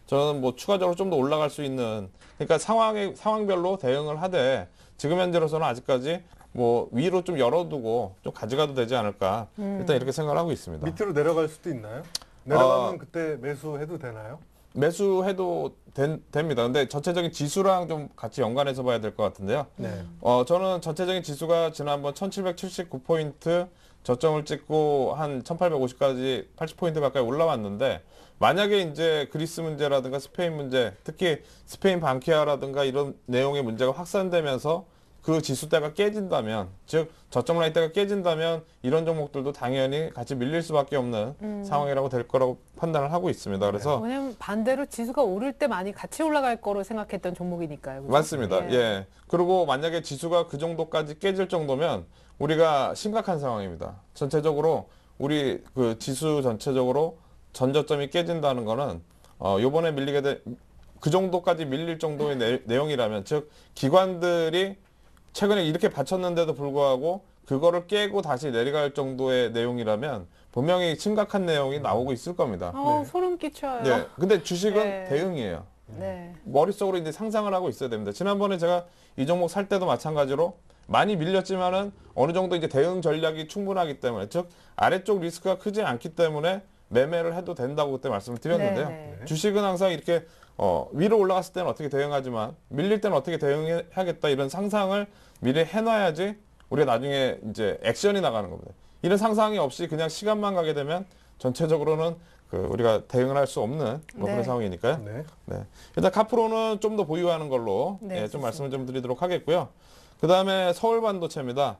저는 뭐 추가적으로 좀 더 올라갈 수 있는 그러니까 상황별로 대응을 하되 지금 현재로서는 아직까지 뭐 위로 좀 열어두고 좀 가져가도 되지 않을까. 일단 이렇게 생각을 하고 있습니다. 밑으로 내려갈 수도 있나요? 내려가면 그때 매수해도 되나요? 매수해도 됩니다. 근데 전체적인 지수랑 좀 같이 연관해서 봐야 될 것 같은데요. 네. 저는 전체적인 지수가 지난번 1779포인트 저점을 찍고 한 1850까지 80포인트 가까이 올라왔는데 만약에 이제 그리스 문제라든가 스페인 문제, 특히 스페인 방키아라든가 이런 내용의 문제가 확산되면서 그 지수대가 깨진다면, 즉 저점 라인대가 깨진다면 이런 종목들도 당연히 같이 밀릴 수밖에 없는 상황이라고 될 거라고 판단을 하고 있습니다. 그래서 왜냐면 반대로 지수가 오를 때 많이 같이 올라갈 거로 생각했던 종목이니까요. 그죠? 맞습니다. 예. 그리고 만약에 지수가 그 정도까지 깨질 정도면 우리가 심각한 상황입니다. 전체적으로 우리 그 지수 전체적으로 전저점이 깨진다는 거는 요번에 밀리게 그 정도까지 밀릴 정도의 내용이라면 즉 기관들이 최근에 이렇게 받쳤는데도 불구하고 그거를 깨고 다시 내려갈 정도의 내용이라면 분명히 심각한 내용이 나오고 있을 겁니다. 네. 소름 끼쳐요. 네. 근데 주식은 네. 대응이에요. 네. 머릿속으로 이제 상상을 하고 있어야 됩니다. 지난번에 제가 이 종목 살 때도 마찬가지로 많이 밀렸지만은 어느 정도 이제 대응 전략이 충분하기 때문에 즉 아래쪽 리스크가 크지 않기 때문에 매매를 해도 된다고 그때 말씀을 드렸는데요. 네, 네. 주식은 항상 이렇게 위로 올라갔을 때는 어떻게 대응하지만 밀릴 때는 어떻게 대응해야겠다 이런 상상을 미리 해놔야지 우리가 나중에 이제 액션이 나가는 겁니다. 이런 상상이 없이 그냥 시간만 가게 되면 전체적으로는 우리가 대응을 할 수 없는 뭐 네. 그런 상황이니까요. 네. 네. 일단 카프로는 좀 더 보유하는 걸로 네, 좀 좋습니다. 말씀을 좀 드리도록 하겠고요. 그 다음에 서울반도체입니다.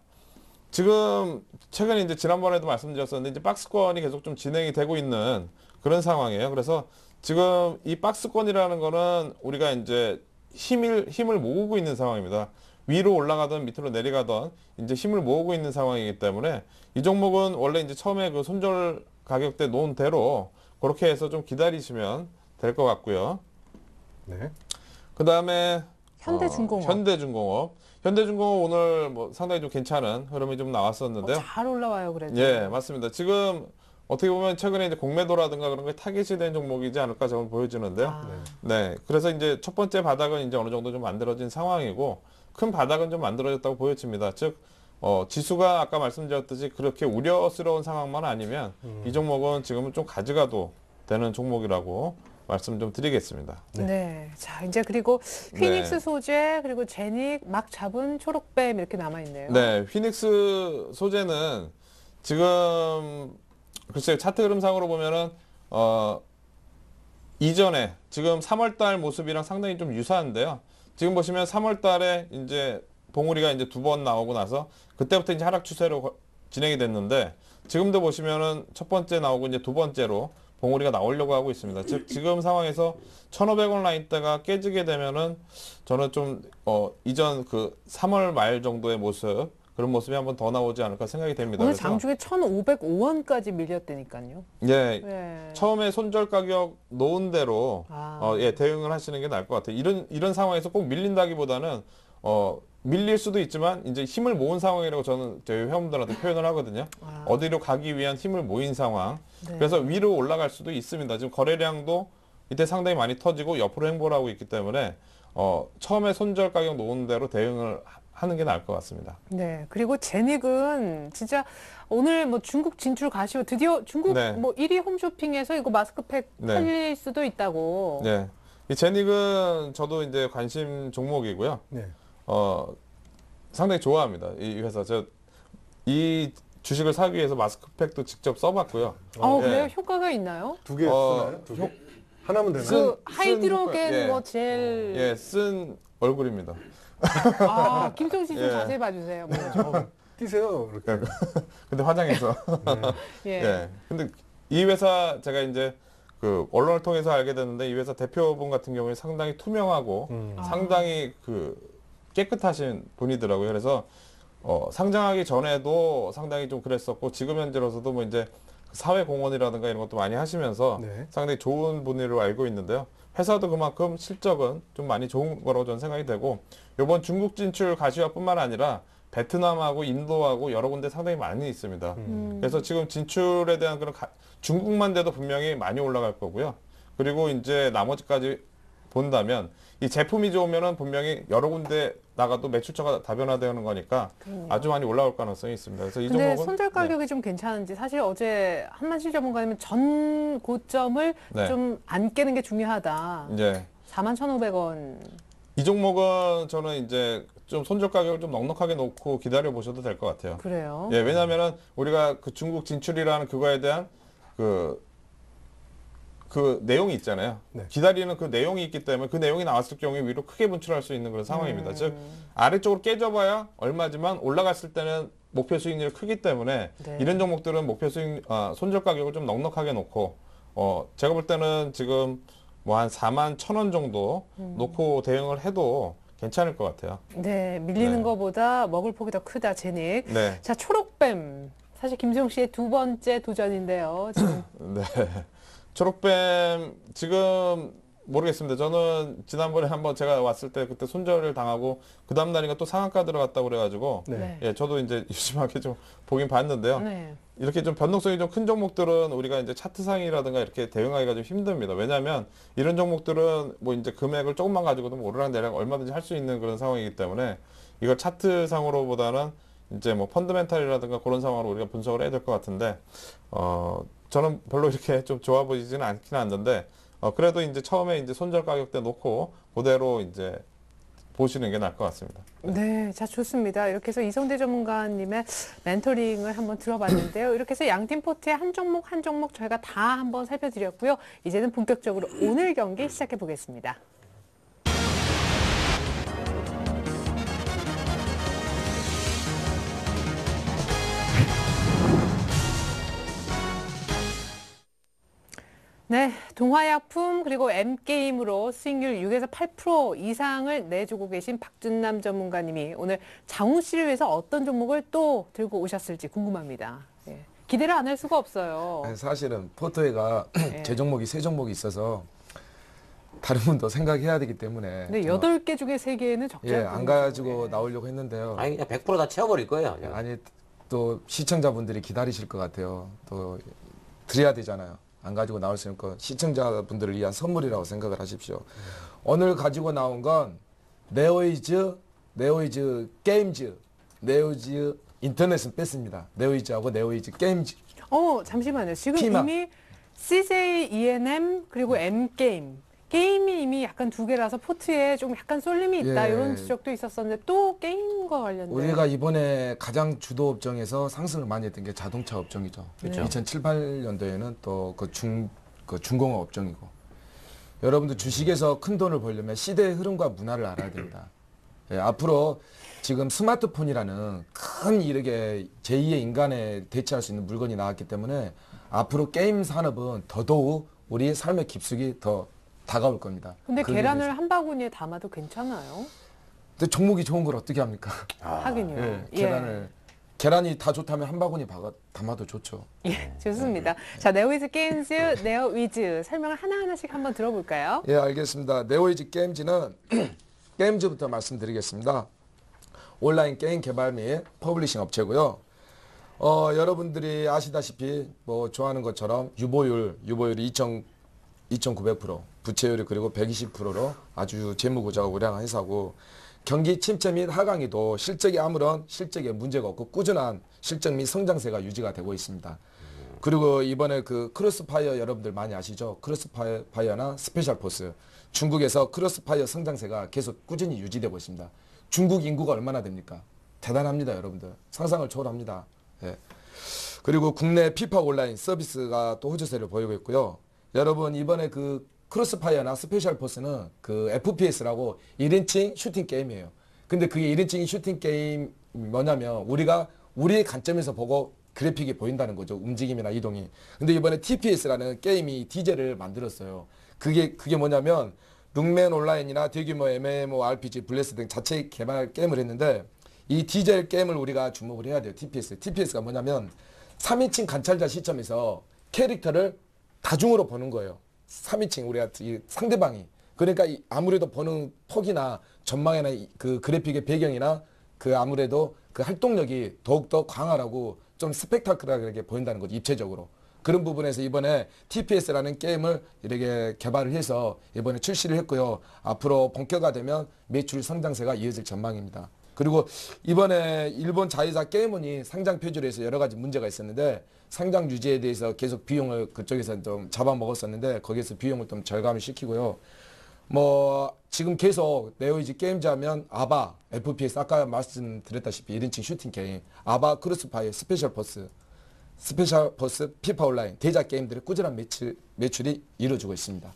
지금 최근에 이제 지난번에도 말씀드렸었는데 이제 박스권이 계속 좀 진행이 되고 있는 그런 상황이에요. 그래서 지금 이 박스권이라는 거는 우리가 이제 힘을 모으고 있는 상황입니다. 위로 올라가던 밑으로 내려가던 이제 힘을 모으고 있는 상황이기 때문에 이 종목은 원래 이제 처음에 그 손절 가격대 놓은 대로 그렇게 해서 좀 기다리시면 될 것 같고요. 네. 그 다음에 현대중공업. 현대중공업 오늘 뭐 상당히 좀 괜찮은 흐름이 좀 나왔었는데요. 잘 올라와요, 그래도. 예, 맞습니다. 지금 어떻게 보면 최근에 이제 공매도라든가 그런 게 타깃이 된 종목이지 않을까 저는 보여지는데요. 아. 네. 그래서 이제 첫 번째 바닥은 이제 어느 정도 좀 만들어진 상황이고 큰 바닥은 좀 만들어졌다고 보여집니다. 즉, 지수가 아까 말씀드렸듯이 그렇게 우려스러운 상황만 아니면 이 종목은 지금은 좀 가져가도 되는 종목이라고 말씀 좀 드리겠습니다. 네. 자, 이제 그리고 휘닉스 네. 소재 그리고 제닉 막 잡은 초록뱀 이렇게 남아 있네요. 네, 휘닉스 소재는 지금 글쎄요 차트 흐름상으로 보면은 이전에 지금 3월달 모습이랑 상당히 좀 유사한데요. 지금 보시면 3월달에 이제 봉우리가 이제 2번 나오고 나서 그때부터 이제 하락 추세로 진행이 됐는데 지금도 보시면은 첫 번째 나오고 이제 두 번째로 봉우리가 나오려고 하고 있습니다. 즉 지금 상황에서 1,500원 라인대가 깨지게 되면은 저는 좀 이전 그 3월 말 정도의 모습 그런 모습이 한번 더 나오지 않을까 생각이 됩니다. 오늘 그래서 장중에 1,505원까지 밀렸다니까요. 예, 네. 처음에 손절 가격 놓은 대로 아. 예, 대응을 하시는 게 나을 것 같아요. 이런 상황에서 꼭 밀린다기보다는 밀릴 수도 있지만 이제 힘을 모은 상황이라고 저는 저희 회원들한테 표현을 하거든요. 아. 어디로 가기 위한 힘을 모인 상황. 네. 그래서 위로 올라갈 수도 있습니다. 지금 거래량도 이때 상당히 많이 터지고 옆으로 행보를 하고 있기 때문에 처음에 손절 가격 놓은 대로 대응을 하는 게 나을 것 같습니다. 네. 그리고 제닉은 진짜 오늘 뭐 중국 진출 가시고 드디어 중국 네. 뭐 1위 홈쇼핑에서 이거 마스크팩 네. 팔릴 수도 있다고. 네. 이 제닉은 저도 이제 관심 종목이고요. 네. 상당히 좋아합니다. 이 회사. 이 주식을 사기 위해서 마스크팩도 직접 써봤고요. 예. 그래요? 효과가 있나요? 두 개 어, 쓰나요? 두 개? 하나면 되나요? 그 하이드로겐 예. 뭐 젤. 예, 쓴 얼굴입니다. 아, 김성씨 좀 예. 자세히 봐주세요. 뭐. 뛰세요. 이렇게. 근데 화장해서. 예. 예. 근데 이 회사 제가 이제 그 언론을 통해서 알게 됐는데 이 회사 대표분 같은 경우에 상당히 투명하고 상당히 그 깨끗하신 분이더라고요. 그래서 상장하기 전에도 상당히 좀 그랬었고 지금 현재로서도 뭐 이제 사회 공헌이라든가 이런 것도 많이 하시면서 네. 상당히 좋은 분으로 알고 있는데요. 회사도 그만큼 실적은 좀 많이 좋은 거라고 저는 생각이 되고 이번 중국 진출 가시화뿐만 아니라 베트남하고 인도하고 여러 군데 상당히 많이 있습니다. 그래서 지금 진출에 대한 그런 중국만 돼도 분명히 많이 올라갈 거고요. 그리고 이제 나머지까지 본다면 이 제품이 좋으면은 분명히 여러 군데 나가도 매출처가 다변화되는 거니까 아주 많이 올라올 가능성이 있습니다. 그래서 이 근데 종목은 손절 가격이 좀 괜찮은지 사실 어제 한만실 전문가님은 전 고점을 네. 좀 안 깨는 게 중요하다. 이제 41,500원. 이 종목은 저는 이제 좀 손절 가격을 좀 넉넉하게 놓고 기다려 보셔도 될 것 같아요. 그래요. 예, 왜냐하면은 우리가 그 중국 진출이라는 그거에 대한 그 내용이 있잖아요. 네. 기다리는 그 내용이 있기 때문에 그 내용이 나왔을 경우에 위로 크게 분출할 수 있는 그런 상황입니다. 즉 아래쪽으로 깨져봐야 얼마지만 올라갔을 때는 목표 수익률이 크기 때문에 네. 이런 종목들은 목표 수익 손절 가격을 좀 넉넉하게 놓고 제가 볼 때는 지금 뭐 한 41,000원 정도 놓고 대응을 해도 괜찮을 것 같아요. 네, 밀리는 네. 것보다 먹을 폭이 더 크다, 제닉. 네. 자, 초록뱀. 사실 김수영 씨의 두 번째 도전인데요. 지금 네. 초록뱀 지금 모르겠습니다. 저는 지난번에 한번 제가 왔을 때 그때 손절을 당하고 그 다음 날인가 또 상한가 들어갔다고 그래가지고 네. 예, 저도 이제 유심하게 좀 보긴 봤는데요. 네. 이렇게 좀 변동성이 좀 큰 종목들은 우리가 이제 차트상이라든가 이렇게 대응하기가 좀 힘듭니다. 왜냐하면 이런 종목들은 뭐 이제 금액을 조금만 가지고도 뭐 오르락 내리락 얼마든지 할 수 있는 그런 상황이기 때문에 이걸 차트상으로보다는 이제 뭐 펀드멘탈이라든가 그런 상황으로 우리가 분석을 해야 될 것 같은데 저는 별로 이렇게 좀 좋아 보이지는 않긴 않는데 그래도 이제 처음에 이제 손절 가격대 놓고 그대로 이제 보시는 게 나을 것 같습니다. 네, 자, 좋습니다. 이렇게 해서 이성대 전문가님의 멘토링을 한번 들어봤는데요. 이렇게 해서 양팀 포트의 한 종목 한 종목 저희가 다 한번 살펴드렸고요. 이제는 본격적으로 오늘 경기 시작해 보겠습니다. 네, 동화약품 그리고 M게임으로 수익률 6에서 8% 이상을 내주고 계신 박준남 전문가님이 오늘 장훈 씨를 위해서 어떤 종목을 또 들고 오셨을지 궁금합니다. 예, 기대를 안 할 수가 없어요. 아니, 사실은 포토에가 네. 제 종목이 세 종목이 있어서 다른 분도 생각해야 되기 때문에 근데 제가 8개 중에 3개는 적지 예, 않은 안 가지고 거죠. 예. 나오려고 했는데요. 아니 그냥 100%다 채워버릴 거예요. 아니 또 시청자분들이 기다리실 것 같아요. 또 드려야 되잖아요. 안 가지고 나올 수 있고 시청자분들을 위한 선물이라고 생각을 하십시오. 오늘 가지고 나온 건 네오이즈 게임즈, 네오이즈 인터넷은 뺐습니다. 네오이즈하고 네오이즈 게임즈. 잠시만요. 지금 피마. 이미 CJ ENM 그리고 M게임. 게임이 이미 약간 두 개라서 포트에 좀 약간 쏠림이 있다 예. 이런 지적도 있었었는데 또 게임과 관련된 우리가 이번에 가장 주도 업종에서 상승을 많이 했던 게 자동차 업종이죠. 그렇죠. 2007, 8년도에는 또 그 중공업 업종이고. 여러분들 주식에서 큰 돈을 벌려면 시대의 흐름과 문화를 알아야 됩니다. 예, 앞으로 지금 스마트폰이라는 큰 이렇게 제2의 인간에 대체할 수 있는 물건이 나왔기 때문에 앞으로 게임 산업은 더더욱 우리 삶의 깊숙이 더 다가올 겁니다. 근데 그런 계란을 의미에서. 한 바구니에 담아도 괜찮아요? 근데 종목이 좋은 걸 어떻게 합니까? 하긴요. 예, 계란이 다 좋다면 한 바구니 담아도 좋죠. 예, 좋습니다. 자, 네오위즈 게임즈, 네오위즈 설명을 하나하나씩 한번 들어볼까요? 예, 알겠습니다. 네오이즈 게임즈는 게임즈부터 말씀드리겠습니다. 온라인 게임 개발 및 퍼블리싱 업체고요. 여러분들이 아시다시피 뭐 좋아하는 것처럼 유보율이 2,900%, 부채율이 그리고 120%로 아주 재무구조가 우량한 회사고 경기 침체 및 하강에도 실적에 문제가 없고 꾸준한 실적 및 성장세가 유지가 되고 있습니다. 그리고 이번에 그 크로스파이어 여러분들 많이 아시죠? 크로스파이어나 스페셜포스. 중국에서 크로스파이어 성장세가 계속 꾸준히 유지되고 있습니다. 중국 인구가 얼마나 됩니까? 대단합니다, 여러분들. 상상을 초월합니다. 예. 그리고 국내 피파 온라인 서비스가 또 호조세를 보이고 있고요. 여러분 이번에 그 크로스파이어나 스페셜포스는 그 FPS라고 1인칭 슈팅 게임이에요. 근데 그게 1인칭 슈팅 게임 뭐냐면 우리가 우리의 관점에서 보고 그래픽이 보인다는 거죠. 움직임이나 이동이. 근데 이번에 TPS라는 게임이 DJ를 만들었어요. 그게 뭐냐면 룸맨 온라인이나 대규모 MMORPG, 블레스 등 자체 개발 게임을 했는데 이 디젤 게임을 우리가 주목을 해야 돼요. TPS가 뭐냐면 3인칭 관찰자 시점에서 캐릭터를 다중으로 보는 거예요. 3인칭 우리가 이 상대방이. 그러니까 아무래도 보는 폭이나 전망이나 그 그래픽의 배경이나 그 아무래도 그 활동력이 더욱더 강하라고 좀 스펙타클하게 보인다는 거죠. 입체적으로. 그런 부분에서 이번에 TPS라는 게임을 이렇게 개발을 해서 이번에 출시를 했고요. 앞으로 본격화되면 매출 성장세가 이어질 전망입니다. 그리고 이번에 일본 자회사 게임원이 상장 표준에서 여러 가지 문제가 있었는데 상장 유지에 대해서 계속 비용을 그쪽에서 좀 잡아먹었었는데 거기에서 비용을 좀 절감을 시키고요. 뭐 지금 계속 네오이즈 게임즈 하면 아바, FPS 아까 말씀드렸다시피 1인칭 슈팅 게임, 아바, 크로스파이어, 스페셜포스, 피파 온라인 대작 게임들의 꾸준한 매출이 이루어지고 있습니다.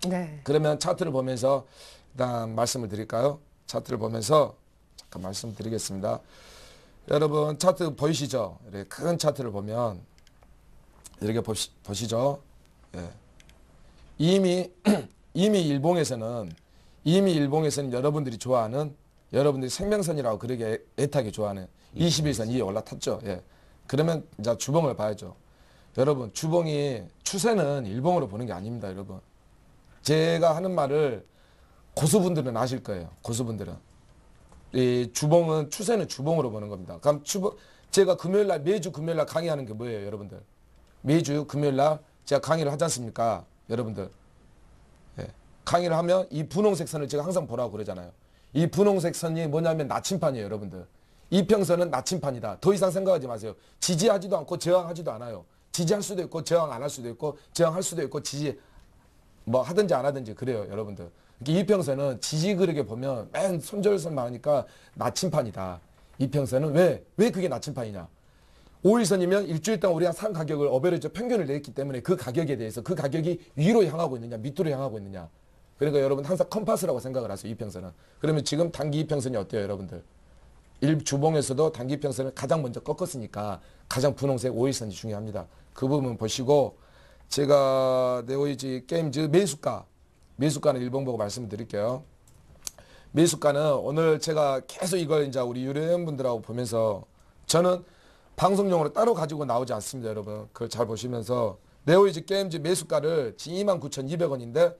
네. 그러면 차트를 보면서 일단 말씀을 드릴까요? 차트를 보면서 잠깐 말씀드리겠습니다. 여러분 차트 보이시죠? 이렇게 큰 차트를 보면 이렇게 보시죠? 예. 이미 일봉에서는 여러분들이 좋아하는 여러분들이 생명선이라고 그렇게 애타게 좋아하는 21선 위에 올라탔죠. 예. 그러면 이제 주봉을 봐야죠. 여러분 주봉이 추세는 일봉으로 보는 게 아닙니다, 여러분. 제가 하는 말을 고수분들은 아실 거예요. 고수분들은 이 주봉은 추세는 주봉으로 보는 겁니다. 그럼 제가 매주 금요일날 강의하는 게 뭐예요, 여러분들? 매주 금요일날 제가 강의를 하지 않습니까, 여러분들? 예. 강의를 하면 이 분홍색 선을 제가 항상 보라고 그러잖아요. 이 분홍색 선이 뭐냐면 나침판이에요, 여러분들. 이평선은 나침판이다. 더 이상 생각하지 마세요. 지지하지도 않고 저항하지도 않아요. 지지할 수도 있고 저항 안 할 수도 있고 저항할 수도 있고 지지 뭐 하든지 안 하든지 그래요, 여러분들. 이평선은 지지 그릇에 보면 맨 손절선만 하니까 나침판이다. 이평선은 왜 그게 나침판이냐? 5일선이면 일주일 동안 우리가 산 가격을 어베러지 평균을 냈기 때문에 그 가격에 대해서 그 가격이 위로 향하고 있느냐 밑으로 향하고 있느냐. 그러니까 여러분 항상 컴파스라고 생각을 하세요, 이평선은. 그러면 지금 단기 이평선이 어때요, 여러분들? 주봉에서도 단기 이평선을 가장 먼저 꺾었으니까 가장 분홍색 5일선이 중요합니다. 그 부분 보시고 제가 네오이즈 게임즈 매수가는 일봉 보고 말씀을 드릴게요. 매수가는 오늘 제가 계속 이걸 이제 우리 유료회원분들하고 보면서 저는 방송용으로 따로 가지고 나오지 않습니다, 여러분. 그걸 잘 보시면서 네오이즈 게임즈 매수가를 지금 29,200원인데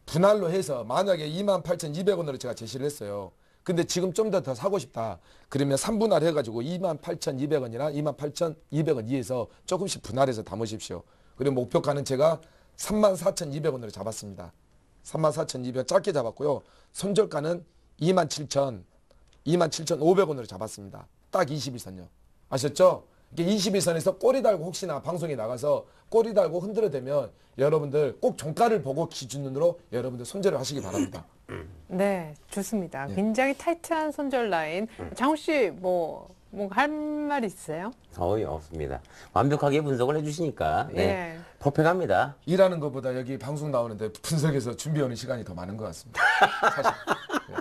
분할로 해서 만약에 28,200원으로 제가 제시를 했어요. 근데 지금 좀 더 사고 싶다. 그러면 3분할 해가지고 28,200원이나 28,200원 이에서 조금씩 분할해서 담으십시오. 그리고 목표가는 제가 34,200원으로 잡았습니다. 34,200원 짧게 잡았고요. 손절가는 27,500원으로 잡았습니다. 딱 21선요. 아셨죠? 이게 21선에서 꼬리 달고 혹시나 방송에 나가서 꼬리 달고 흔들어대면 여러분들 꼭 종가를 보고 기준으로 여러분들 손절을 하시기 바랍니다. 네, 좋습니다. 예. 굉장히 타이트한 손절 라인. 장훈 씨, 뭐 할 말 있으세요? 없습니다. 완벽하게 분석을 해주시니까 네. 예. 퍼펙합니다. 일하는 것보다 여기 방송 나오는데 분석해서 준비하는 시간이 더 많은 것 같습니다. 사실.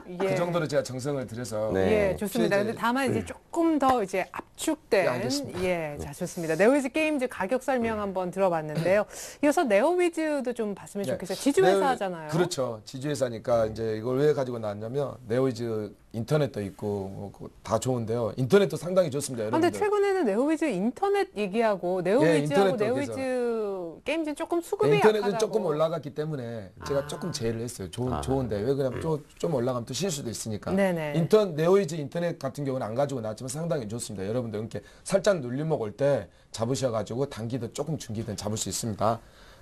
예. 예. 그 정도로 제가 정성을 들여서 네. 예, 좋습니다. 피해자- 근데 다만 이제 조금 더 이제 압축된 예, 알겠습니다. 예, 자 좋습니다. 네오위즈 게임즈 가격 설명 한번 들어봤는데요. 이어서 네오위즈도 좀 봤으면 네. 좋겠어요. 지주회사잖아요. 그렇죠. 지주회사니까 이제 이걸 왜 가지고 나왔냐면 네오이즈 인터넷도 있고 뭐 다 좋은데요. 인터넷도 상당히 좋습니다, 아, 여러분들. 근데 최근에는 네오위즈 인터넷 얘기하고 네오위즈하고 인터넷도 네오위즈 게임즈는 조금 수급이 네, 인터넷은 약하다고. 조금 올라갔기 때문에 제가 조금 제외를 했어요. 좋은데 왜 그러냐면 좀 올라가면 또 실 수도 있으니까. 네네. 네오이즈 인터넷 같은 경우는 안 가지고 나왔지만 상당히 좋습니다. 여러분들 이렇게 살짝 눌림목 올 때 잡으셔가지고 단기든 조금 중기든 잡을 수 있습니다.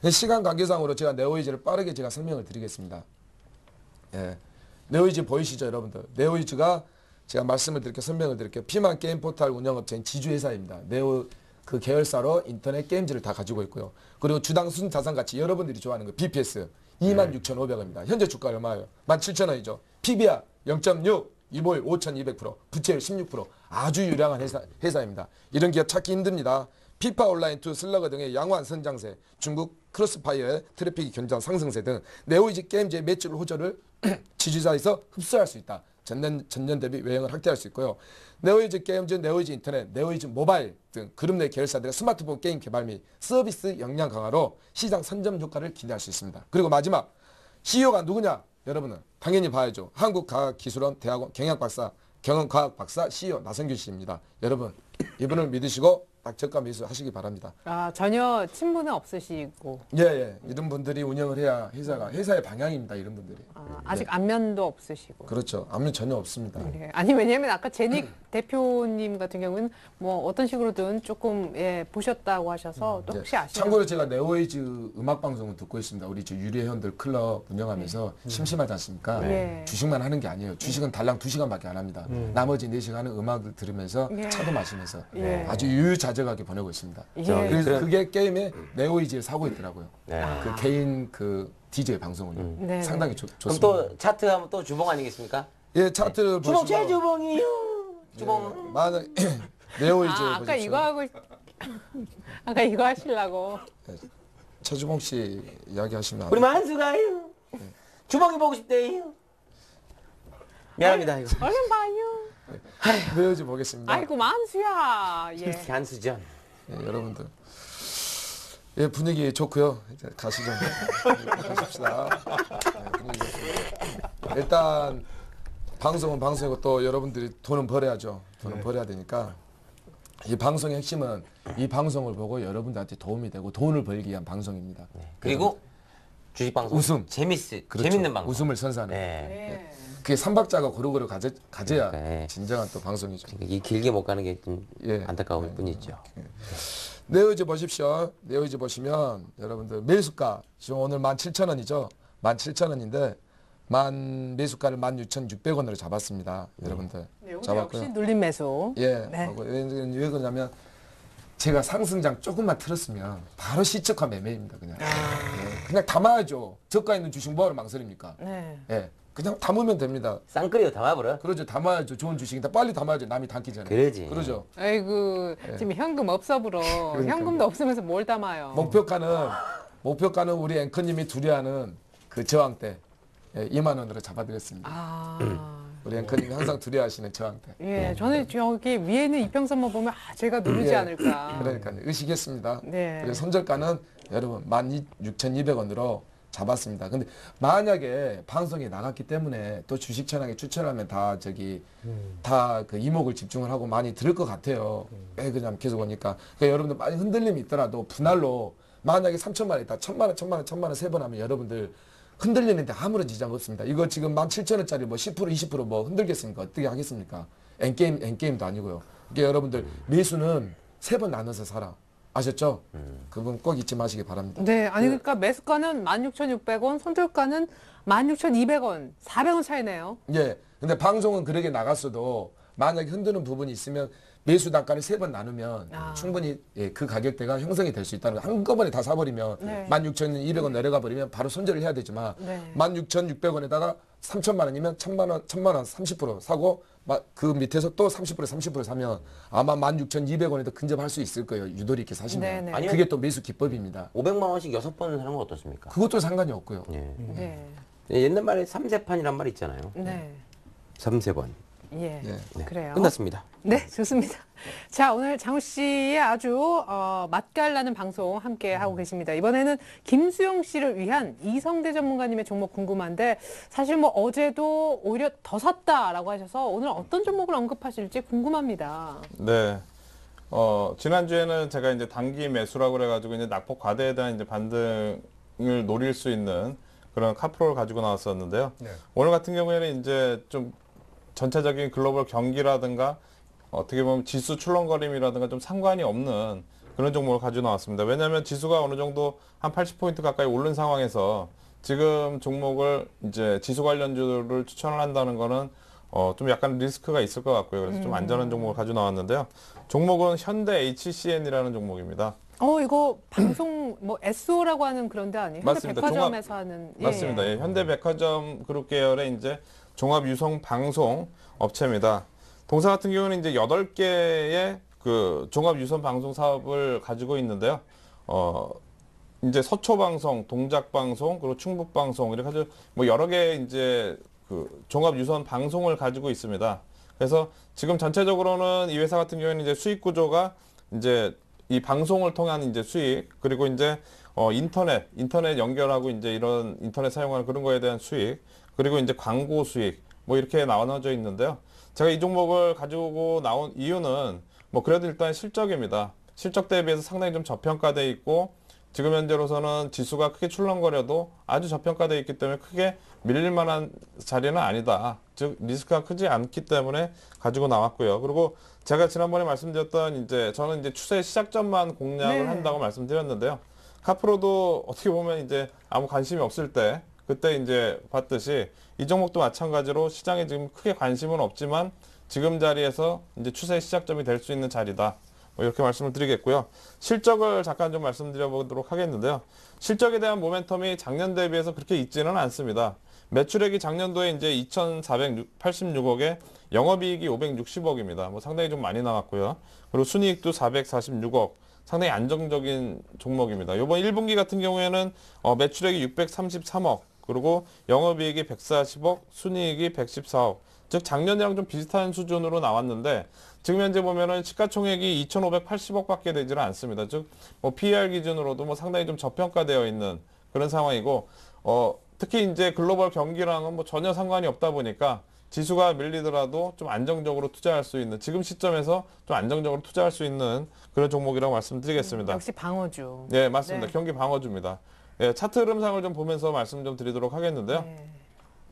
시간 관계상으로 제가 네오이즈를 빠르게 제가 설명을 드리겠습니다. 예. 네오이즈 보이시죠, 여러분들? 네오이즈가 제가 말씀을 드릴게요. 설명을 드릴게요. 피만 게임 포털 운영업체인 지주회사입니다. 네오 그 계열사로 인터넷 게임즈를 다 가지고 있고요. 그리고 주당 순자산가치 여러분들이 좋아하는 거 BPS 26,500원입니다. 현재 주가 얼마예요? 17,000원이죠. PBR 0.6, 이보율 5,200%, 부채율 16%. 아주 유량한 회사입니다. 이런 기업 찾기 힘듭니다. 피파 온라인2 슬러거 등의 양호한 선장세, 중국 크로스파이어의 트래픽 견장 상승세 등 네오이즈 게임즈의 매출 호조를 지주사에서 흡수할 수 있다. 전년 대비 외형을 확대할 수 있고요. 네오이즈 게임즈, 네오이즈 인터넷, 네오이즈 모바일 등 그룹 내 계열사들의 스마트폰 게임 개발 및 서비스 역량 강화로 시장 선점 효과를 기대할 수 있습니다. 그리고 마지막 CEO가 누구냐? 여러분은 당연히 봐야죠. 한국과학기술원 대학원 경영과학 박사 CEO 나성규 씨입니다. 여러분 이분을 믿으시고 딱 저가 매수 하시기 바랍니다. 아, 전혀 친분은 없으시고 예. 이런 분들이 운영을 해야 회사의 방향입니다. 이런 분들이. 아직 안면도 없으시고. 그렇죠. 아무 전혀 없습니다. 예. 아니 왜냐면 아까 제닉 대표님 같은 경우는 뭐 어떤 식으로든 조금 예, 보셨다고 하셔서 또 혹시 아시나요? 참고로 제가 네오이즈 음악 방송을 듣고 있습니다. 우리 저 유리회원들 클럽 운영하면서 심심하지 않습니까? 네. 주식만 하는 게 아니에요. 주식은 달랑 2시간밖에 안 합니다. 나머지 4시간은 음악을 들으면서 예. 차도 마시면서 예. 아주 유유자적하게 보내고 있습니다. 예. 그래서 그게 게임에 네오이즈를 사고 있더라고요. 네. 그 개인 그 DJ 방송을요. 네. 상당히 그럼 좋습니다. 또 차트하면 또 주봉 아니겠습니까? 예, 차트를 주봉 보시면 최주봉이요. 주봉. 많은 네오이즈 아, 아까 보십시오. 이거 하고 아까 이거 하시려고. 최주봉 씨 이야기하시면 우리 만수가요. 주봉이 보고 싶대요. 미안합니다 이거. 얼른 봐요. 네오이즈 보겠습니다. 아이고 만수야. 예. 한수전. 예, 여러분들. 예, 분위기 좋고요. 이제 가시죠. 가십시다. 예, 분위기 좋습니다. 일단 방송은 방송이고 또 여러분들이 돈은 벌어야죠. 돈은 벌어야 되니까 이 방송의 핵심은 이 방송을 보고 여러분들한테 도움이 되고 돈을 벌기 위한 방송입니다. 그리고 주식 방송 웃음. 재밌는 그렇죠. 방송. 웃음을 선사하는. 네. 네. 그게 삼박자가 고루고루 가져야 네. 진정한 또 방송이죠. 이 길게 못 가는 게 좀 예. 안타까울 뿐이죠. 네오이즈 보십시오. 네오이즈 보시면 여러분들 매수가 지금 오늘 17,000원이죠. 17,000원인데 매수가를 16,600원으로 잡았습니다. 여러분들 네, 여기도 잡았고요. 역시 눌림 매수. 예. 네. 하고 왜 그러냐면 제가 상승장 조금만 틀었으면 바로 시초가 매매입니다. 그냥. 예. 그냥 담아야죠. 저가 있는 주식 뭐하러 망설입니까? 네. 예. 그냥 담으면 됩니다. 쌍끌이로 담아버려. 그러죠. 담아야죠. 좋은 주식인데 빨리 담아야죠. 남이 담기 전에. 그러지. 그러죠. 아이고 지금 현금 없어 불어. 현금도 없으면서 뭘 담아요. 목표가는 우리 앵커님이 두려워하는 그 저항대 2만 원으로 잡아드렸습니다. 아. 우리 앵커님이 항상 두려워하시는 저항대. 예, 저는 저기 위에는 이평선만 보면 아, 제가 누르지 예. 않을까. 그러니까 의식했습니다. 네. 그래서 손절가는 여러분 16,200원으로 잡았습니다. 근데 만약에 방송에 나갔기 때문에 또 주식 천왕에 추천하면 다 그 이목을 집중을 하고 많이 들을 것 같아요. 왜 그냥 계속 오니까. 그러니까 여러분들 많이 흔들림이 있더라도 분할로 만약에 3천만 원 있다. 1,000만 원, 1,000만 원, 1,000만 원 세 번 하면 여러분들 흔들리는데 아무런 지장 없습니다. 이거 지금 17,000원짜리 뭐 10% 20% 흔들겠습니까? 어떻게 하겠습니까? 엔게임도 아니고요. 그러니까 여러분들 매수는 3번 나눠서 사라. 아셨죠? 그건 꼭 잊지 마시기 바랍니다. 네, 아니 그러니까 매수가는 16,600원, 손절가는 16,200원, 400원 차이네요. 예. 근데 방송은 그렇게 나갔어도 만약에 흔드는 부분이 있으면 매수 단가를 3번 나누면 충분히 그 가격대가 형성이 될 수 있다는 거. 한꺼번에 다 사버리면 네. 16,200원 내려가 버리면 바로 손절을 해야 되지만 네. 16,600원에다가 3천만 원이면 1,000만 원 30% 사고 그 밑에서 또 30% 사면 아마 16,200원에도 근접할 수 있을 거예요. 유도리 있게 사시면. 네네. 아니요. 그게 또 매수 기법입니다. 500만 원씩 6번 사는 건 어떻습니까? 그것도 상관이 없고요. 예. 네, 옛날 말에 3세판이란 말 있잖아요. 네, 3세번. 예, 예. 네. 그래요. 끝났습니다. 네, 좋습니다. 자, 오늘 장우 씨의 아주 맛깔나는 방송 함께 하고 계십니다. 이번에는 김수영 씨를 위한 이성대 전문가님의 종목 궁금한데 사실 뭐 어제도 오히려 더 샀다라고 하셔서 오늘 어떤 종목을 언급하실지 궁금합니다. 네. 지난주에는 제가 이제 단기 매수라고 그래가지고 이제 낙폭 과대에 대한 이제 반등을 노릴 수 있는 그런 카프로를 가지고 나왔었는데요. 네. 오늘 같은 경우에는 이제 좀 전체적인 글로벌 경기라든가 어떻게 보면 지수 출렁거림이라든가 좀 상관이 없는 그런 종목을 가지고 나왔습니다. 왜냐하면 지수가 어느 정도 한 80포인트 가까이 오른 상황에서 지금 종목을 이제 지수 관련주를 추천을 한다는 거는 좀 약간 리스크가 있을 것 같고요. 그래서 좀 안전한 종목을 가지고 나왔는데요. 종목은 현대 HCN이라는 종목입니다. 이거 방송 뭐 SO라고 하는 그런 데 아니에요? 맞습니다. 백화점에서 하는. 맞습니다. 예, 현대백화점 그룹 계열의 이제 종합 유성 방송 업체입니다. 동사 같은 경우는 이제 8개의 그 종합 유선 방송 사업을 가지고 있는데요. 이제 서초 방송, 동작 방송, 그리고 충북 방송 이렇게 해서 뭐 여러 개 이제 그 종합 유선 방송을 가지고 있습니다. 그래서 지금 전체적으로는 이 회사 같은 경우에는 이제 수익 구조가 이제 이 방송을 통한 이제 수익, 그리고 이제 인터넷 연결하고 이제 이런 인터넷 사용하는 그런 거에 대한 수익, 그리고 이제 광고 수익, 뭐 이렇게 나눠져 있는데요. 제가 이 종목을 가지고 나온 이유는 뭐 그래도 일단 실적입니다. 실적 대비해서 상당히 좀 저평가돼 있고 지금 현재로서는 지수가 크게 출렁거려도 아주 저평가돼 있기 때문에 크게 밀릴 만한 자리는 아니다. 즉 리스크가 크지 않기 때문에 가지고 나왔고요. 그리고 제가 지난번에 말씀드렸던 이제 저는 이제 추세 시작점만 공략을 네. 한다고 말씀드렸는데요. 카프로도 어떻게 보면 이제 아무 관심이 없을 때 그때 이제 봤듯이 이 종목도 마찬가지로 시장에 지금 크게 관심은 없지만 지금 자리에서 이제 추세 시작점이 될 수 있는 자리다. 뭐 이렇게 말씀을 드리겠고요. 실적을 잠깐 좀 말씀드려 보도록 하겠는데요. 실적에 대한 모멘텀이 작년 대비해서 그렇게 있지는 않습니다. 매출액이 작년도에 이제 2,486억에 영업이익이 560억입니다. 뭐 상당히 좀 많이 나왔고요. 그리고 순이익도 446억. 상당히 안정적인 종목입니다. 이번 1분기 같은 경우에는 매출액이 633억, 그리고 영업이익이 140억, 순이익이 114억. 즉 작년이랑 좀 비슷한 수준으로 나왔는데 지금 현재 보면은 시가총액이 2,580억밖에 되지는 않습니다. 즉 뭐 PER 기준으로도 뭐 상당히 좀 저평가되어 있는 그런 상황이고 특히 이제 글로벌 경기랑은 뭐 전혀 상관이 없다 보니까 지수가 밀리더라도 좀 안정적으로 투자할 수 있는 지금 시점에서 좀 안정적으로 투자할 수 있는 그런 종목이라고 말씀드리겠습니다. 역시 방어주. 네, 맞습니다. 네. 경기 방어주입니다. 예, 차트 흐름상을 좀 보면서 말씀 좀 드리도록 하겠는데요. 네.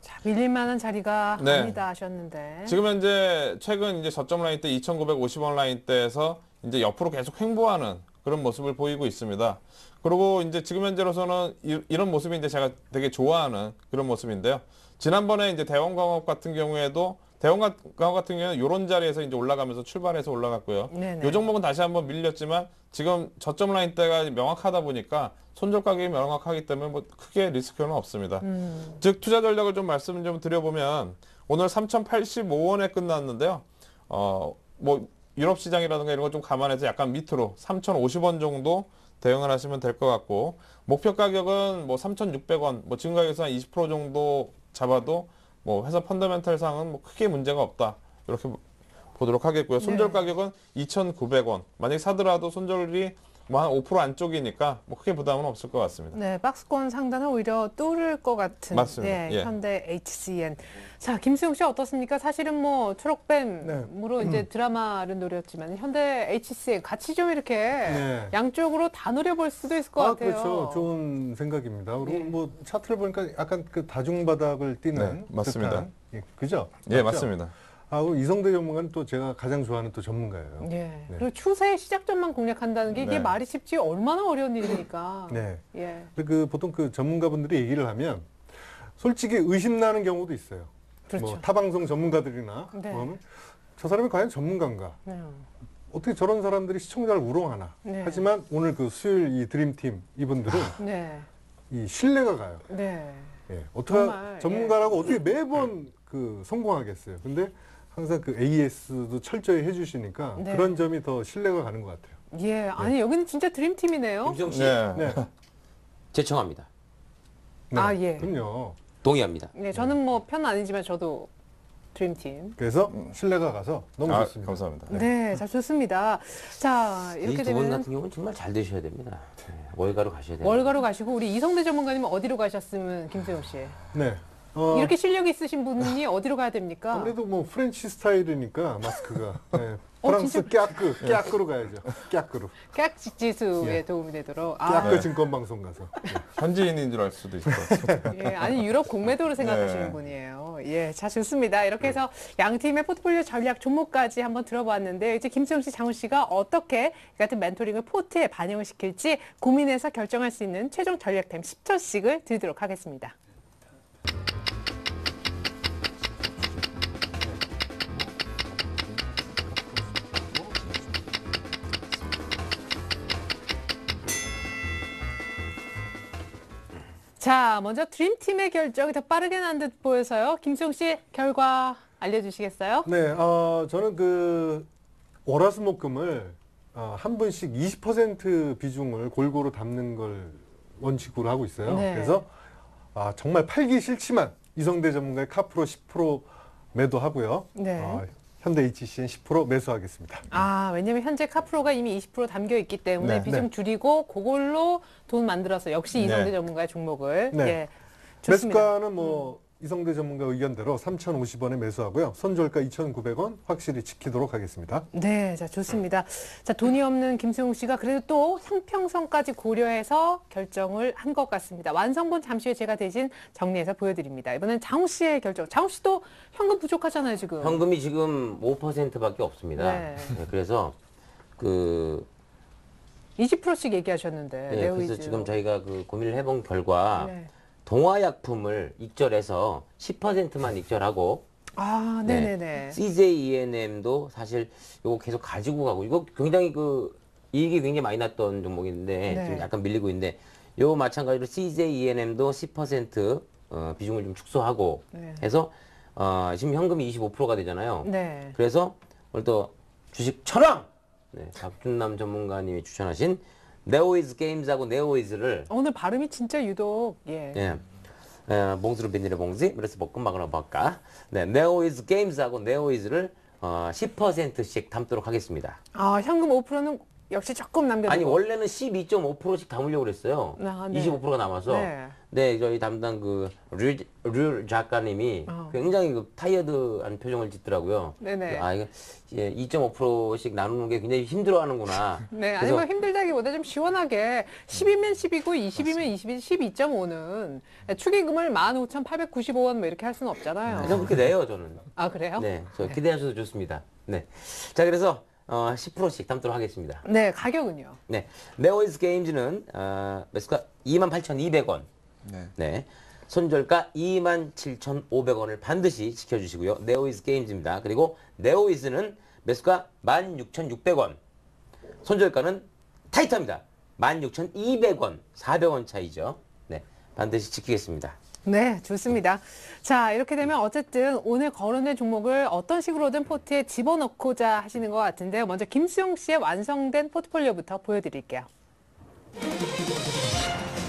자, 밀릴 만한 자리가 네. 아니다 하셨는데. 지금 현재 최근 이제 저점 라인 때 2,950원 라인 대에서 이제 옆으로 계속 횡보하는 그런 모습을 보이고 있습니다. 그리고 이제 지금 현재로서는 이런 모습이 이제 제가 되게 좋아하는 그런 모습인데요. 지난번에 이제 대원광업 같은 경우에도 대원광업 같은 경우는 이런 자리에서 이제 올라가면서 출발해서 올라갔고요. 네네. 이 종목은 다시 한번 밀렸지만 지금 저점 라인 대가 명확하다 보니까 손절 가격이 명확하기 때문에 뭐 크게 리스크는 없습니다. 즉 투자 전략을 좀 말씀 좀 드려보면 오늘 3,085원에 끝났는데요. 뭐 유럽 시장이라든가 이런 거 좀 감안해서 약간 밑으로 3,050원 정도 대응을 하시면 될 것 같고 목표 가격은 뭐 3,600원, 뭐 지금 가격에서 한 20% 정도 잡아도 뭐 회사 펀더멘탈 상은 뭐 크게 문제가 없다. 이렇게 보도록 하겠고요. 손절 네. 가격은 2,900원. 만약에 사더라도 손절이 뭐 한 5% 안쪽이니까 뭐 크게 부담은 없을 것 같습니다. 네, 박스권 상단을 오히려 뚫을 것 같은 맞습니다. 네, 예. 현대 HCN. 자, 김수영 씨 어떻습니까? 사실은 뭐 초록뱀으로 이제 드라마를 노렸지만 현대 HCN 같이 좀 이렇게 네. 양쪽으로 다 노려볼 수도 있을 것 같아요. 그렇죠. 좋은 생각입니다. 그리고 예. 뭐 차트를 보니까 약간 그 다중바닥을 띄는 네, 맞습니다. 듯한, 예, 그죠? 예, 맞죠? 맞습니다. 아, 그리고 이성대 전문가는 또 제가 가장 좋아하는 또 전문가예요. 예. 네. 그리고 추세 시작점만 공략한다는 게 이게 네. 말이 쉽지 얼마나 어려운 일이니까. 네. 예. 근데 그 보통 그 전문가분들이 얘기를 하면 솔직히 의심 나는 경우도 있어요. 그렇죠. 뭐 타방송 전문가들이나 네. 그러면 저 사람이 과연 전문가인가? 네. 어떻게 저런 사람들이 시청자를 우롱하나? 네. 하지만 오늘 그 수요일 이 드림팀 이분들은 네. 이 신뢰가 가요. 네. 예. 어떻게 정말, 전문가라고 어떻게 매번 그 성공하겠어요. 근데 항상 그 AS도 철저히 해주시니까 네. 그런 점이 더 신뢰가 가는 것 같아요. 예. 아니, 여기는 진짜 드림팀이네요. 김수영 씨 네. 네. 제청합니다. 네. 아, 예. 그럼요. 동의합니다. 네, 저는 뭐 편 아니지만 저도 드림팀. 그래서 신뢰가 가서 너무 아, 좋습니다. 감사합니다. 네, 자, 좋습니다. 자, 이 이렇게 두 분 되면 같은 경우는 정말 잘 되셔야 됩니다. 네, 월가로 가셔야 돼요. 월가로 가시고 우리 이성대 전문가님은 어디로 가셨으면 김수영 씨? 네. 이렇게 실력이 있으신 분이 어디로 가야 됩니까? 아무래도 뭐 프렌치 스타일이니까 마스크가 네. 어, 프랑스 진짜? 깨악으로 가야죠. 깨악으로. 깍지수에 예. 도움이 되도록. 아, 깨악 증권방송 가서. 현지인인 줄 알 수도 있을 것 같습니다. 예, 아니 유럽 공매도로 생각하시는 네. 분이에요. 예, 자 좋습니다. 이렇게 해서 양 팀의 포트폴리오 전략 종목까지 한번 들어봤는데 이제 김수영 씨, 장훈 씨가 어떻게 이 같은 멘토링을 포트에 반영을 시킬지 고민해서 결정할 수 있는 최종 전략 타임 10초씩을 드리도록 하겠습니다. 자, 먼저 드림팀의 결정이 더 빠르게 난 듯 보여서요. 김수영 씨 결과 알려주시겠어요? 네, 저는 그 월화수목금을 한 분씩 20% 비중을 골고루 담는 걸 원칙으로 하고 있어요. 네. 그래서 정말 팔기 싫지만 이성대 전문가의 카프로 10% 매도하고요. 네. 현대 HCN 10% 매수하겠습니다. 아, 왜냐면 현재 카프로가 이미 20% 담겨 있기 때문에 네. 비중 줄이고 그걸로 돈 만들어서 역시 이성대 네. 전문가의 종목을 네. 예, 좋습니다. 매수가는 뭐 이성대 전문가 의견대로 3,050원에 매수하고요. 선절가 2,900원 확실히 지키도록 하겠습니다. 네, 자 좋습니다. 자 돈이 없는 김수용 씨가 그래도 또 형평성까지 고려해서 결정을 한 것 같습니다. 완성본 잠시 후에 제가 대신 정리해서 보여드립니다. 이번엔 장훈 씨의 결정. 장훈 씨도 현금 부족하잖아요 지금. 현금이 지금 5%밖에 없습니다. 네. 네, 그래서 그 20%씩 얘기하셨는데. 네, 네오이즈. 그래서 지금 저희가 그 고민을 해본 결과 네. 동화약품을 익절해서 10%만 익절하고 아, 네. 네네네. CJENM도 사실 이거 계속 가지고 가고 이거 굉장히 그 이익이 굉장히 많이 났던 종목인데 네. 지금 약간 밀리고 있는데 요 마찬가지로 CJENM도 10% 비중을 좀 축소하고 네. 해서 지금 현금이 25%가 되잖아요. 네. 그래서 오늘 또 주식 천왕 네, 박준남 전문가님이 추천하신 네오이즈 게임즈하고 네오이즈를 오늘 발음이 진짜 유독 예. 봉수로 빈일의 봉지 그래서 볶음밥으로 먹을까 네, 네오이즈 게임즈하고 네오이즈를 10%씩 담도록 하겠습니다. 아, 현금 5%는 역시 조금 남겨두고. 아니 원래는 12.5%씩 담으려고 그랬어요. 아, 네. 25%가 남아서. 네. 네, 저희 담당 류 작가님이 굉장히 그 타이어드한 표정을 짓더라고요. 네네. 아, 이거 2.5%씩 나누는 게 굉장히 힘들어하는구나. 네, 그래서 아니면 힘들다기보다 좀 시원하게 10이면 10이고 20이면 20이 12.5는 축의금을 15,895원 뭐 이렇게 할 수는 없잖아요. 그냥 그렇게 내요, 저는. 아, 그래요? 네, 저 기대하셔도 좋습니다. 네. 자, 그래서 10%씩 담도록 하겠습니다. 네, 가격은요? 네. 네오이즈 게임즈는 매수가 28,200원. 네. 네. 손절가 27,500원을 반드시 지켜주시고요. 네오이즈 게임즈입니다. 그리고 네오이즈는 매수가 16,600원. 손절가는 타이트합니다. 16,200원. 400원 차이죠. 네. 반드시 지키겠습니다. 네, 좋습니다. 자, 이렇게 되면 어쨌든 오늘 거론된 종목을 어떤 식으로든 포트에 집어넣고자 하시는 것 같은데요. 먼저 김수영 씨의 완성된 포트폴리오부터 보여드릴게요.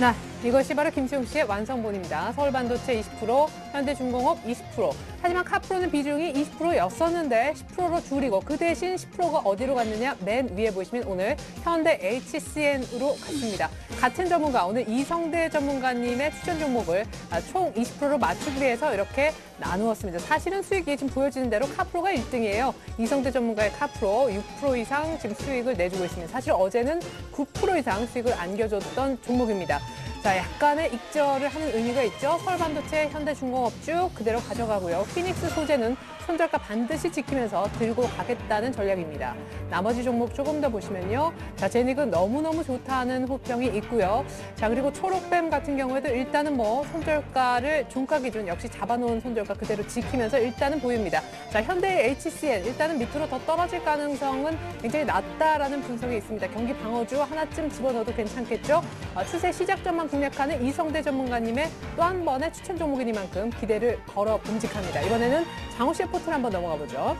네. 이것이 바로 김수용 씨의 완성본입니다. 서울반도체 20%, 현대중공업 20%. 하지만 카프로는 비중이 20%였었는데 10%로 줄이고 그 대신 10%가 어디로 갔느냐? 맨 위에 보시면 오늘 현대 HCN으로 갔습니다. 같은 전문가, 오늘 이성대 전문가님의 추천 종목을 총 20%로 맞추기 위해서 이렇게 나누었습니다. 사실은 수익이 지금 보여지는 대로 카프로가 1등이에요. 이성대 전문가의 카프로 6% 이상 지금 수익을 내주고 있습니다. 사실 어제는 9% 이상 수익을 안겨줬던 종목입니다. 자, 약간의 익절을 하는 의미가 있죠. 서울반도체, 현대중공업 쭉 그대로 가져가고요. 피닉스 소재는 손절가 반드시 지키면서 들고 가겠다는 전략입니다. 나머지 종목 조금 더 보시면요. 자, 제닉은 너무너무 좋다는 호평이 있고요. 자, 그리고 초록뱀 같은 경우에도 일단은 뭐 손절가를 종가 기준 역시 잡아놓은 손절가 그대로 지키면서 일단은 보입니다. 자, 현대 HCN 일단은 밑으로 더 떨어질 가능성은 굉장히 낮다라는 분석이 있습니다. 경기 방어주 하나쯤 집어넣어도 괜찮겠죠. 추세 시작점만 공략하는 이성대 전문가님의 또 한 번의 추천 종목이니만큼 기대를 걸어 봄직합니다. 이번에는 장호 씨의 포트를 한번 넘어가 보죠.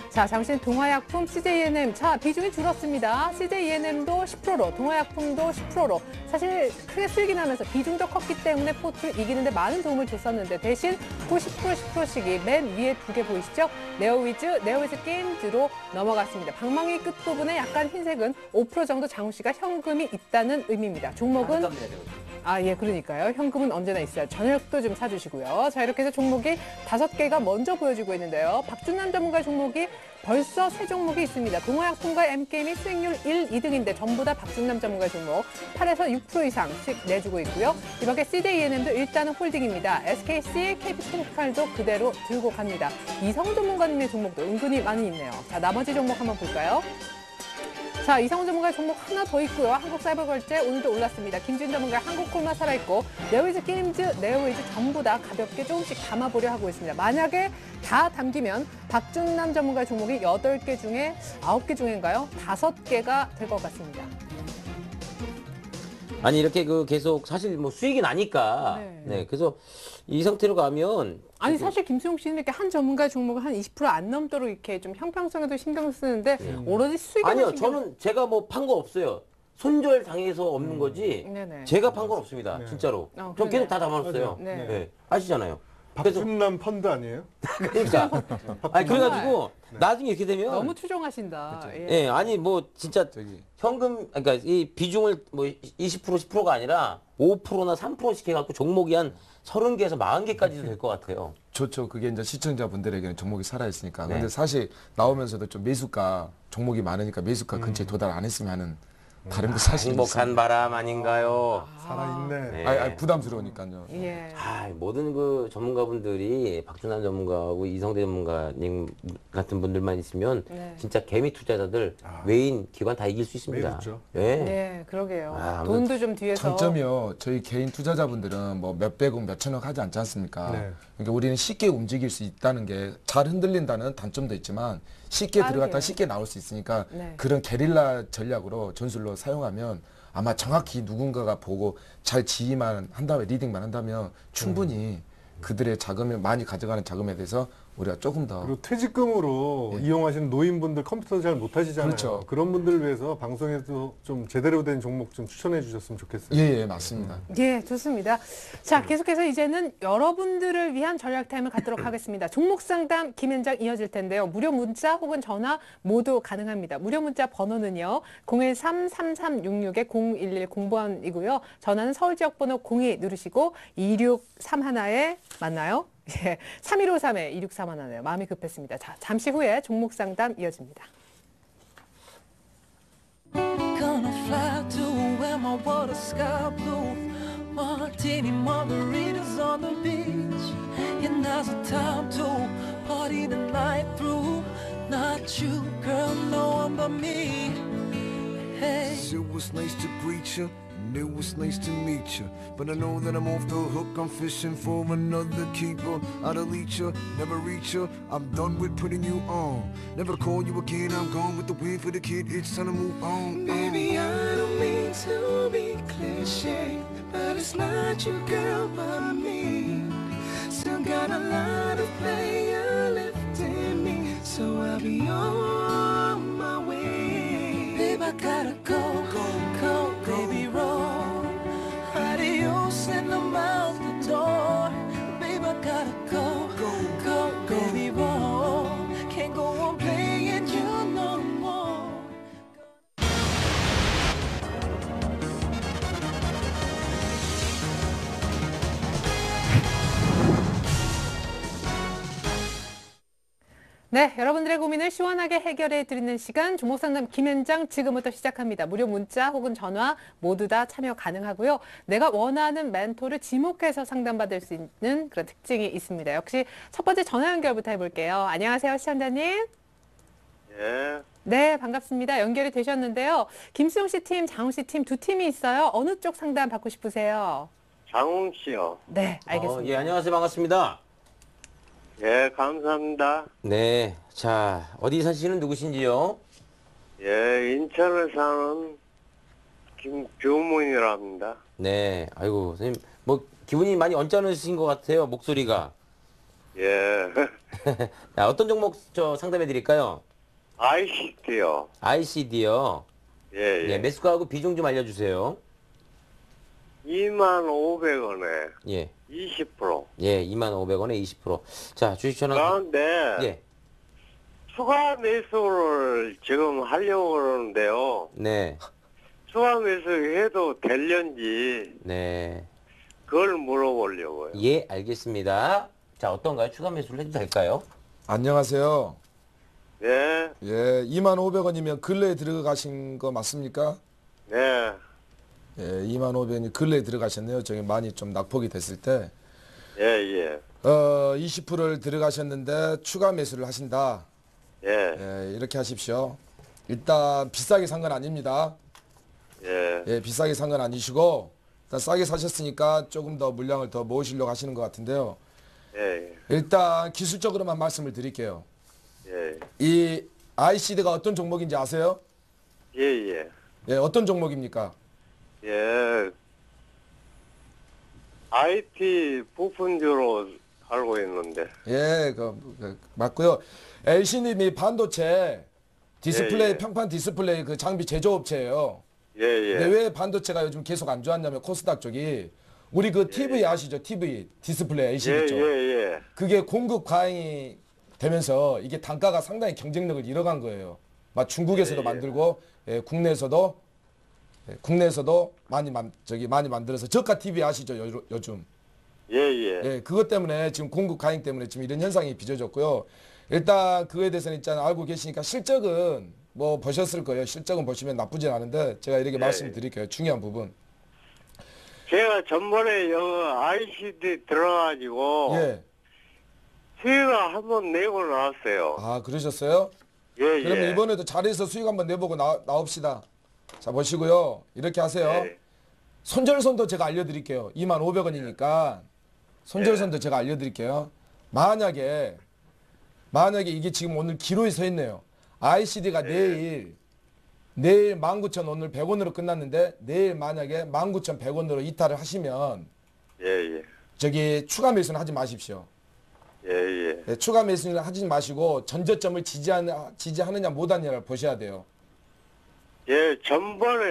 자, 잠시 동화약품 CJENM. 자, 비중이 줄었습니다. CJENM도 10%로, 동화약품도 10%로. 사실 크게 수익이 나면서 비중도 컸기 때문에 포트를 이기는데 많은 도움을 줬었는데 대신 그 10%, 10%씩이 맨 위에 두 개 보이시죠? 네오위즈 게임즈로 넘어갔습니다. 방망이 끝부분에 약간 흰색은 5% 정도 장우 씨가 현금이 있다는 의미입니다. 종목은 예, 그러니까요. 현금은 언제나 있어요. 저녁도 좀 사주시고요. 자, 이렇게 해서 종목이 5개가 먼저 보여지고 있는데요. 박준남 전문가 종목이 벌써 3종목이 있습니다. 동호약품과 M게임이 수익률 1, 2등인데 전부 다 박준남 전문가 종목 8에서 6% 이상 수익 내주고 있고요. 이 밖에 CJENM도 일단은 홀딩입니다. SKC, KPC칼도 그대로 들고 갑니다. 이성훈 전문가님의 종목도 은근히 많이 있네요. 자, 나머지 종목 한번 볼까요? 자, 이성훈 전문가의 종목 하나 더 있고요. 한국사이버결제 오늘도 올랐습니다. 김준 전문가 한국콜마 살아있고 네오위즈 게임즈, 네오위즈 전부 다 가볍게 조금씩 담아보려 하고 있습니다. 만약에 다 담기면 박준남 전문가의 종목이 8개 중에 9개 중인가요? 5개가 될 것 같습니다. 아니 이렇게 계속 사실 뭐 수익이 나니까 네, 그래서 이 상태로 가면 아니 사실 김수용 씨는 이렇게 한 전문가 종목을 한 20% 안 넘도록 이렇게 좀 형평성에도 신경 쓰는데 오로지 수익에만 아니요, 신경 저는 제가 뭐 판 거 없어요. 손절 당해서 없는 거지. 네네. 제가 판 건 없습니다. 진짜로. 저 그러네요. 계속 다 담아놨어요. 네. 네. 아시잖아요. 그래서 박준남 펀드 아니에요? 그러니까 아니 그래가지고 나중에 이렇게 되면 너무 추종하신다. 예. 예, 아니 뭐 진짜 저기 현금 그러니까 이 비중을 뭐 20% 10%가 아니라 5%나 3%씩 해갖고 종목이 한 30개에서 40개까지도 될 것 같아요. 좋죠. 그게 이제 시청자분들에게는 종목이 살아있으니까. 네. 근데 사실 나오면서도 좀 매수가 종목이 많으니까 매수가 근처에 도달 안 했으면 하는 바람도 사실 행복한 바람 아닌가요? 살아있네. 아니, 부담스러우니까요. 예. 모든 그 전문가분들이 박준환 전문가하고 이성대 전문가님 같은 분들만 있으면 네. 진짜 개미 투자자들 외인 기관 다 이길 수 있습니다. 매일 있죠. 예. 네, 그러게요. 아무튼 돈도 좀 뒤에서. 장점이요. 저희 개인 투자자분들은 뭐 몇백억, 몇천억 하지 않지 않습니까? 네. 그러니까 우리는 쉽게 움직일 수 있다는 게 잘 흔들린다는 단점도 있지만 쉽게 빠르게. 들어갔다 쉽게 나올 수 있으니까 네. 그런 게릴라 전략으로 전술로 사용하면 아마 정확히 누군가가 보고 잘 지휘만 한 다음에 리딩만 한다면 충분히 그들의 자금을 많이 가져가는 자금에 대해서 우리가 조금 더 그리고 퇴직금으로 이용하시는 노인분들 컴퓨터 잘 못하시잖아요. 그렇죠. 그런 분들을 위해서 방송에서 좀 제대로 된 종목 좀 추천해 주셨으면 좋겠어요. 예, 맞습니다. 예, 좋습니다. 자, 계속해서 이제는 여러분들을 위한 전략 타임을 갖도록 하겠습니다. 종목 상담 김현장 이어질 텐데요. 무료 문자 혹은 전화 모두 가능합니다. 무료 문자 번호는요. 013-3366-0110 번이고요. 전화는 서울 지역 번호 02 누르시고 2631에 맞나요? 예, 3153에 2631네요. 마음이 급했습니다. 자, 잠시 후에 종목 상담 이어집니다. Gonna fly to where my water sky blue. Martini margaritas on the beach. And now's the time to party the night through. Not you, girl, no one but me. Hey. It was nice to greet you, and it was nice to meet you. But I know that I'm off the hook, I'm fishing for another keeper. I delete you, never reach you, I'm done with putting you on. Never call you again, I'm gone with the wind for the kid, it's time to move on. Baby, I don't mean to be cliche, but it's not you, girl, but me. Still got a lot of player left in me, so I'll be on my way. Babe, I gotta go, baby, roll. 네, 여러분들의 고민을 시원하게 해결해 드리는 시간 종목상담 김현장 지금부터 시작합니다. 무료 문자 혹은 전화 모두 다 참여 가능하고요. 내가 원하는 멘토를 지목해서 상담받을 수 있는 그런 특징이 있습니다. 역시 첫 번째 전화 연결부터 해볼게요. 안녕하세요, 시청자님. 예, 네, 반갑습니다. 연결이 되셨는데요. 김수용 씨 팀, 장훈 씨 팀 두 팀이 있어요. 어느 쪽 상담 받고 싶으세요? 장훈 씨요. 네, 알겠습니다. 예, 안녕하세요. 반갑습니다. 예, 감사합니다. 네. 자, 어디 사시는 누구신지요? 예, 인천에 사는 김규문이라 합니다. 네. 아이고, 선생님, 뭐, 기분이 많이 언짢으신 것 같아요. 목소리가. 예, 자, 어떤 종목 상담해 드릴까요? ICT요. ICD요. 예, 예, 예. 매수가하고 비중 좀 알려주세요. 25,500원에 예. 20%. 예, 25,500원에 20%. 자, 주식 전환. 그런데 예. 추가 매수를 지금 하려고 그러는데요. 네. 추가 매수해도 될런지 네. 그걸 물어보려고요. 예, 알겠습니다. 자, 어떤가요? 추가 매수를 해도 될까요? 안녕하세요. 네, 예, 25,500원이면 근래에 들어가신 거 맞습니까? 네, 예, 25,500원이 근래에 들어가셨네요. 저기 많이 좀 낙폭이 됐을 때. 예, 예, 20%를 들어가셨는데 추가 매수를 하신다. 예, 예, 이렇게 하십시오. 일단 비싸게 산 건 아닙니다. 예, 예, 비싸게 산 건 아니시고 일단 싸게 사셨으니까 조금 더 물량을 더 모으시려고 하시는 것 같은데요. 예, 일단 기술적으로만 말씀을 드릴게요. 예, 이 ICD가 어떤 종목인지 아세요? 예, 예. 예, 어떤 종목입니까? 예, IT 부품주로 알고 있는데, 예, 맞고요. LC님이 반도체 디스플레이, 예, 예. 평판 디스플레이 그 장비 제조업체예요. 예, 예, 근데 왜 반도체가 요즘 계속 안 좋았냐면 코스닥 쪽이 우리 그 TV 아시죠? TV 디스플레이 예, LCD 쪽. 예, 예, 그게 공급 과잉이 되면서 이게 단가가 상당히 경쟁력을 잃어간 거예요. 막 중국에서도 예, 예. 만들고 예, 국내에서도 많이 만들어서 저가 TV 아시죠? 요즘. 예, 예, 예, 그것 때문에 지금 공급 과잉 때문에 지금 이런 현상이 빚어졌고요. 일단 그거에 대해서는 일단 알고 계시니까 실적은 뭐 보셨을 거예요. 실적은 보시면 나쁘진 않은데 제가 이렇게 예, 말씀드릴게요. 중요한 부분. 제가 전번에 ICD 들어가지고 예. 수익을 한번 내고 나왔어요. 아, 그러셨어요? 예, 그러면 예. 이번에도 잘해서 수익 한번 내보고 나옵시다. 자, 보시고요. 이렇게 하세요. 예, 손절선도 제가 알려드릴게요. 25,500원이니까 손절선도 제가 알려드릴게요. 만약에 이게 지금 오늘 기로에 서 있네요. ICD가 내일 19,000 오늘 100원으로 끝났는데 내일 만약에 19,100원으로 이탈을 하시면 예, 예, 저기 추가 매수는 하지 마십시오. 예, 예. 네, 추가 매수는 하지 마시고 전저점을 지지하느냐 못하느냐를 보셔야 돼요. 예, 전번에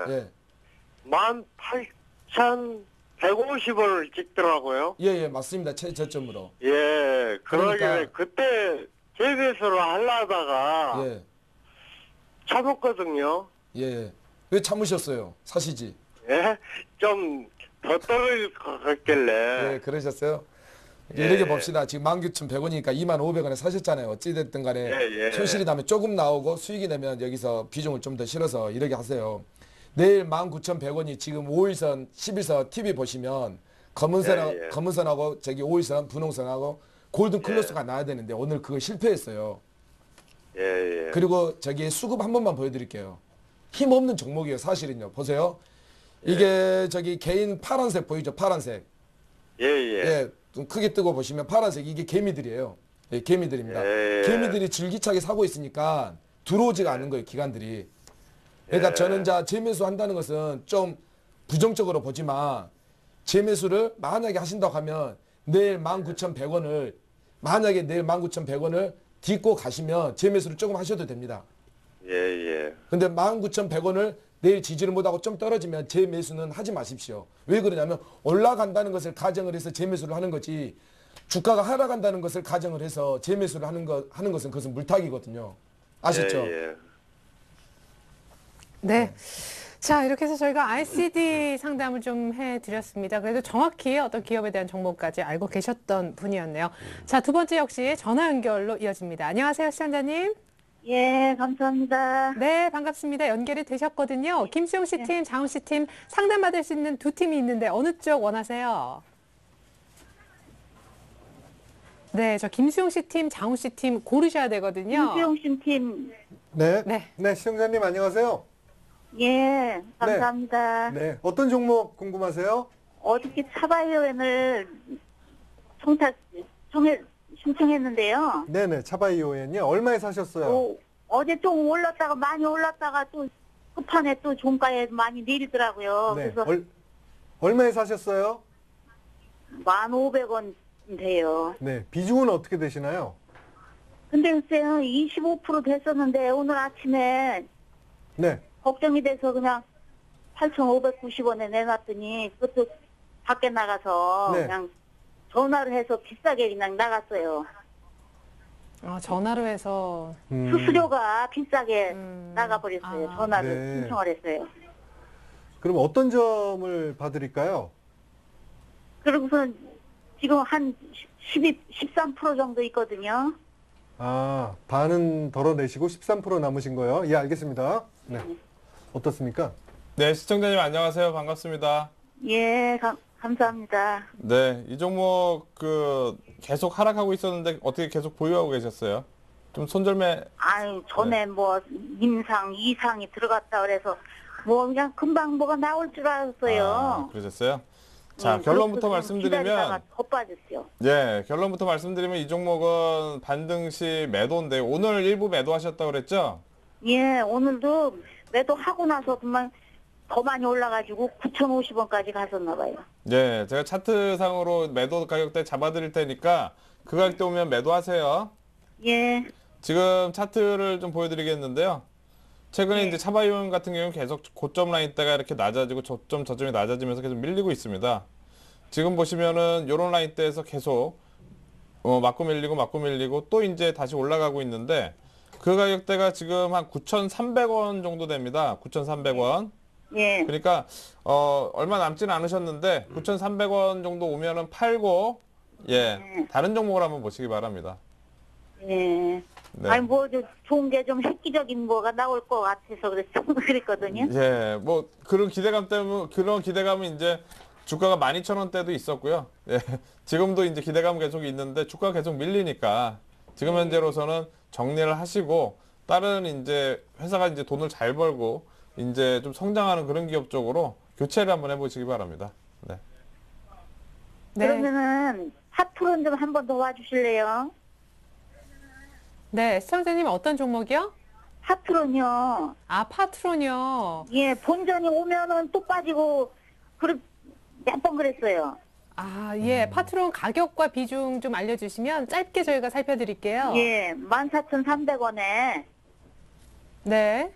예. 18,150원을 찍더라고요. 예, 맞습니다. 최저점으로. 예, 그러길래 그러니까- 그때 재배수를 하려다가 예. 참았거든요. 예. 왜 참으셨어요? 사시지. 예, 좀 더 떨어질 것 같길래. 예, 그러셨어요? 예. 이렇게 봅시다. 지금 19,100원이니까 25,500원에 사셨잖아요. 어찌됐든 간에 예, 예. 손실이 나면 조금 나오고 수익이 나면 여기서 비중을 좀 더 실어서 이렇게 하세요. 내일 19,100원이 지금 5일선, 10일선 TV 보시면 예, 예. 검은선하고 저기 5일선, 분홍선하고 골든 클로스가 나야 되는데 오늘 그거 실패했어요. 예, 예. 그리고 저기 수급 한 번만 보여드릴게요. 힘없는 종목이에요. 사실은요. 보세요. 이게 저기 개인 파란색 보이죠? 파란색. 예, 예. 예, 좀 크게 뜨고 보시면 파란색 이게 개미들이에요. 예, 개미들입니다. 예. 개미들이 줄기차게 사고 있으니까 들어오지가 않은 거예요. 기관들이. 그러니까 예. 저는 재매수 한다는 것은 좀 부정적으로 보지만 재매수를 만약에 하신다고 하면 내일 19,100원을 만약에 내일 19,100원을 딛고 가시면 재매수를 조금 하셔도 됩니다. 예, 예. 근데 19,100원을 내일 지지를 못하고 좀 떨어지면 재매수는 하지 마십시오. 왜 그러냐면 올라간다는 것을 가정을 해서 재매수를 하는 거지 주가가 하락한다는 것을 가정을 해서 재매수를 하는 것은 그것은 물타기거든요. 아셨죠? 예, 예. 네. 자, 이렇게 해서 저희가 ICD 상담을 좀 해드렸습니다. 그래도 정확히 어떤 기업에 대한 정보까지 알고 계셨던 분이었네요. 자, 두 번째 역시 전화 연결로 이어집니다. 안녕하세요, 시청자님. 예, 감사합니다. 네, 반갑습니다. 연결이 되셨거든요. 김수영 씨 팀, 장훈 씨 팀 상담받을 수 있는 두 팀이 있는데 어느 쪽 원하세요? 네, 저 김수영 씨 팀, 장훈 씨 팀 고르셔야 되거든요. 김수용 씨 팀, 네. 네. 네, 시청자님 안녕하세요. 예, 감사합니다. 네. 어떤 종목 궁금하세요? 어저께 차바이오엔을 신청했는데요. 네네, 차바이오엔요. 얼마에 사셨어요? 어제 좀 올랐다가 많이 올랐다가 또 급판에 또 종가에 많이 내리더라고요. 네. 그래서 얼마에 사셨어요? 1,500원 돼요. 네. 비중은 어떻게 되시나요? 근데 글쎄요, 25% 됐었는데 오늘 아침에 네. 걱정이 돼서 그냥 8,590원에 내놨더니 그것도 밖에 나가서 네. 그냥 전화를 해서 비싸게 그냥 나갔어요. 전화로 해서. 수수료가 비싸게 나가버렸어요. 아. 전화를 네. 신청을 했어요. 그럼 어떤 점을 봐드릴까요? 그러고서 지금 한 13% 정도 있거든요. 아, 반은 덜어내시고 13% 남으신 거요? 예, 알겠습니다. 네. 어떻습니까? 네, 시청자님 안녕하세요. 반갑습니다. 예, 감사합니다. 네, 이 종목 계속 하락하고 있었는데 어떻게 계속 보유하고 계셨어요? 좀 손절매. 아유, 전에 뭐 임상, 이상이 들어갔다 그래서 뭐 그냥 금방 뭐가 나올 줄 알았어요. 아, 그러셨어요? 자, 결론부터 말씀드리면, 기다리다가 더 빠졌어요. 예, 결론부터 말씀드리면 이 종목은 반등 시 매도인데 오늘 일부 매도하셨다고 그랬죠? 예, 오늘도 매도하고 나서 그만 더 많이 올라가지고 9,050원까지 갔었나 봐요. 예, 제가 차트상으로 매도 가격대 잡아드릴 테니까 그 가격대 오면 매도하세요. 예, 지금 차트를 좀 보여드리겠는데요. 최근에 이제 차바이온 같은 경우는 계속 고점 라인대가 이렇게 낮아지고 저점이 낮아지면서 계속 밀리고 있습니다. 지금 보시면은 요런 라인대에서 계속 맞고 밀리고 또 이제 다시 올라가고 있는데 그 가격대가 지금 한 9,300원 정도 됩니다. 9,300원. 예, 그러니까 얼마 남지는 않으셨는데 9,300원 정도 오면은 팔고 다른 종목을 한번 보시기 바랍니다. 예. 네. 아니 뭐 좋은 게 좀 획기적인 뭐가 나올 것 같아서 그랬거든요. 예, 뭐 그런 기대감 때문에 그런 기대감은 이제 주가가 12,000원대도 있었고요. 예, 지금도 이제 기대감 계속 있는데 주가가 계속 밀리니까 지금 현재로서는 정리를 하시고 다른 이제 회사가 이제 돈을 잘 벌고 이제 좀 성장하는 그런 기업 쪽으로 교체를 한번 해보시기 바랍니다. 네. 네. 그러면은 파트론 좀 한 번 더 와주실래요? 네, 시청자님 어떤 종목이요? 파트론이요. 아, 파트론이요. 예, 본전이 오면은 또 빠지고 몇 번 그랬어요. 아, 예. 파트론 가격과 비중 좀 알려주시면 짧게 저희가 살펴드릴게요. 예, 14,300원에 네.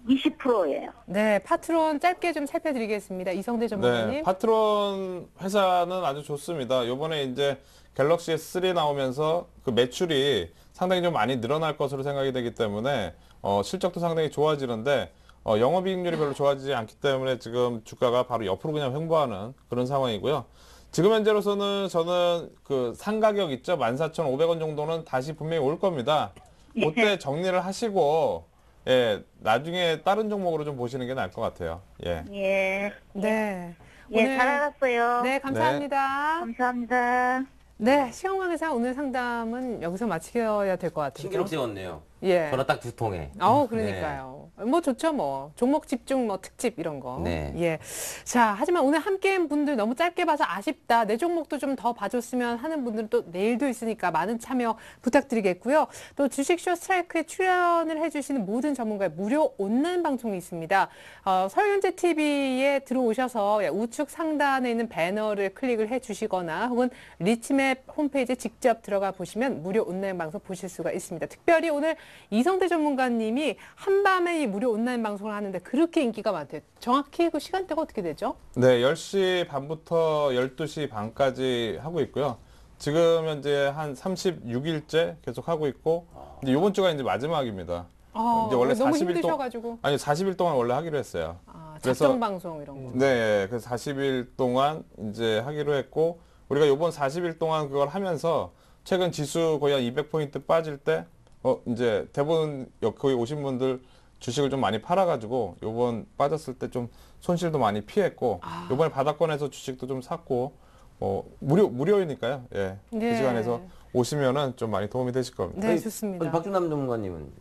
20%예요. 네, 파트론 짧게 좀 살펴드리겠습니다. 이성대 전문가님. 네, 파트론 회사는 아주 좋습니다. 요번에 이제 갤럭시 S3 나오면서 그 매출이 상당히 좀 많이 늘어날 것으로 생각이 되기 때문에 실적도 상당히 좋아지는데 영업이익률이 별로 좋아지지 않기 때문에 지금 주가가 바로 옆으로 그냥 횡보하는 그런 상황이고요. 지금 현재로서는 저는 그 상가격 있죠? 14,500원 정도는 다시 분명히 올 겁니다. 그때 정리를 하시고 나중에 다른 종목으로 좀 보시는 게 나을 것 같아요. 예. 예. 네. 예, 잘 알았어요. 네, 감사합니다. 감사합니다. 네, 시험관 의사 오늘 상담은 여기서 마치셔야 될 것 같아요. 신기록 세웠네요. 예. 전화 딱 두 통에. 그러니까요. 뭐 좋죠, 뭐. 종목 집중, 뭐 특집 이런 거. 네. 예. 자, 하지만 오늘 함께한 분들 너무 짧게 봐서 아쉽다. 내 종목도 좀 더 봐줬으면 하는 분들은 또 내일도 있으니까 많은 참여 부탁드리겠고요. 또 주식쇼 스트라이크에 출연을 해주시는 모든 전문가의 무료 온라인 방송이 있습니다. 서현재 TV에 들어오셔서 우측 상단에 있는 배너를 클릭을 해주시거나 혹은 리치맵 홈페이지에 직접 들어가 보시면 무료 온라인 방송 보실 수가 있습니다. 특별히 오늘 이성대 전문가님이 한밤에 이 무료 온라인 방송을 하는데 그렇게 인기가 많대요. 정확히 그 시간대가 어떻게 되죠? 네, 10시 반부터 12시 반까지 하고 있고요. 지금 현재 한 36일째 계속 하고 있고 이제 이번 주가 이제 마지막입니다. 이제 원래 너무 40일 힘드셔가지고. 아니 40일 동안 원래 하기로 했어요. 작정 방송 이런 거. 네, 그래서 40일 동안 이제 하기로 했고 우리가 이번 40일 동안 그걸 하면서 최근 지수 거의 한 200포인트 빠질 때 이제 대부분 거기 오신 분들 주식을 좀 많이 팔아가지고 요번 빠졌을 때 좀 손실도 많이 피했고 요번에 바닥권에서 주식도 좀 샀고 무료이니까요. 예, 네. 그 시간에서 오시면은 좀 많이 도움이 되실 겁니다. 네, 좋습니다. 박준남 전문가님은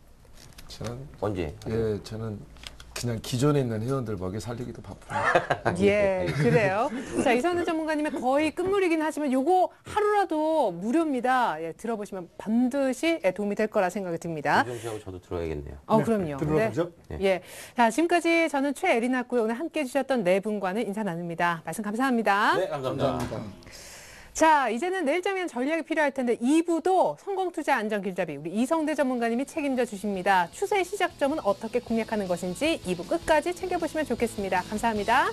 저는 언제? 예, 저는 그냥 기존에 있는 회원들 먹여 살리기도 바쁩니다. 예, 그래요. 자, 이선우 전문가님의 거의 끝물이긴 하지만 요거 하루라도 무료입니다. 예, 들어보시면 반드시 도움이 될 거라 생각이 듭니다. 이정 씨하고 저도 들어야겠네요. 그럼요. 들어보죠. 네. 예. 자, 지금까지 저는 최애리나고요. 오늘 함께 해주셨던 네 분과는 인사 나눕니다. 말씀 감사합니다. 네, 감사합니다. 자, 이제는 내일장면 전략이 필요할 텐데 2부도 성공투자 안전길잡이 우리 이성대 전문가님이 책임져 주십니다. 추세 시작점은 어떻게 공략하는 것인지 2부 끝까지 챙겨보시면 좋겠습니다. 감사합니다.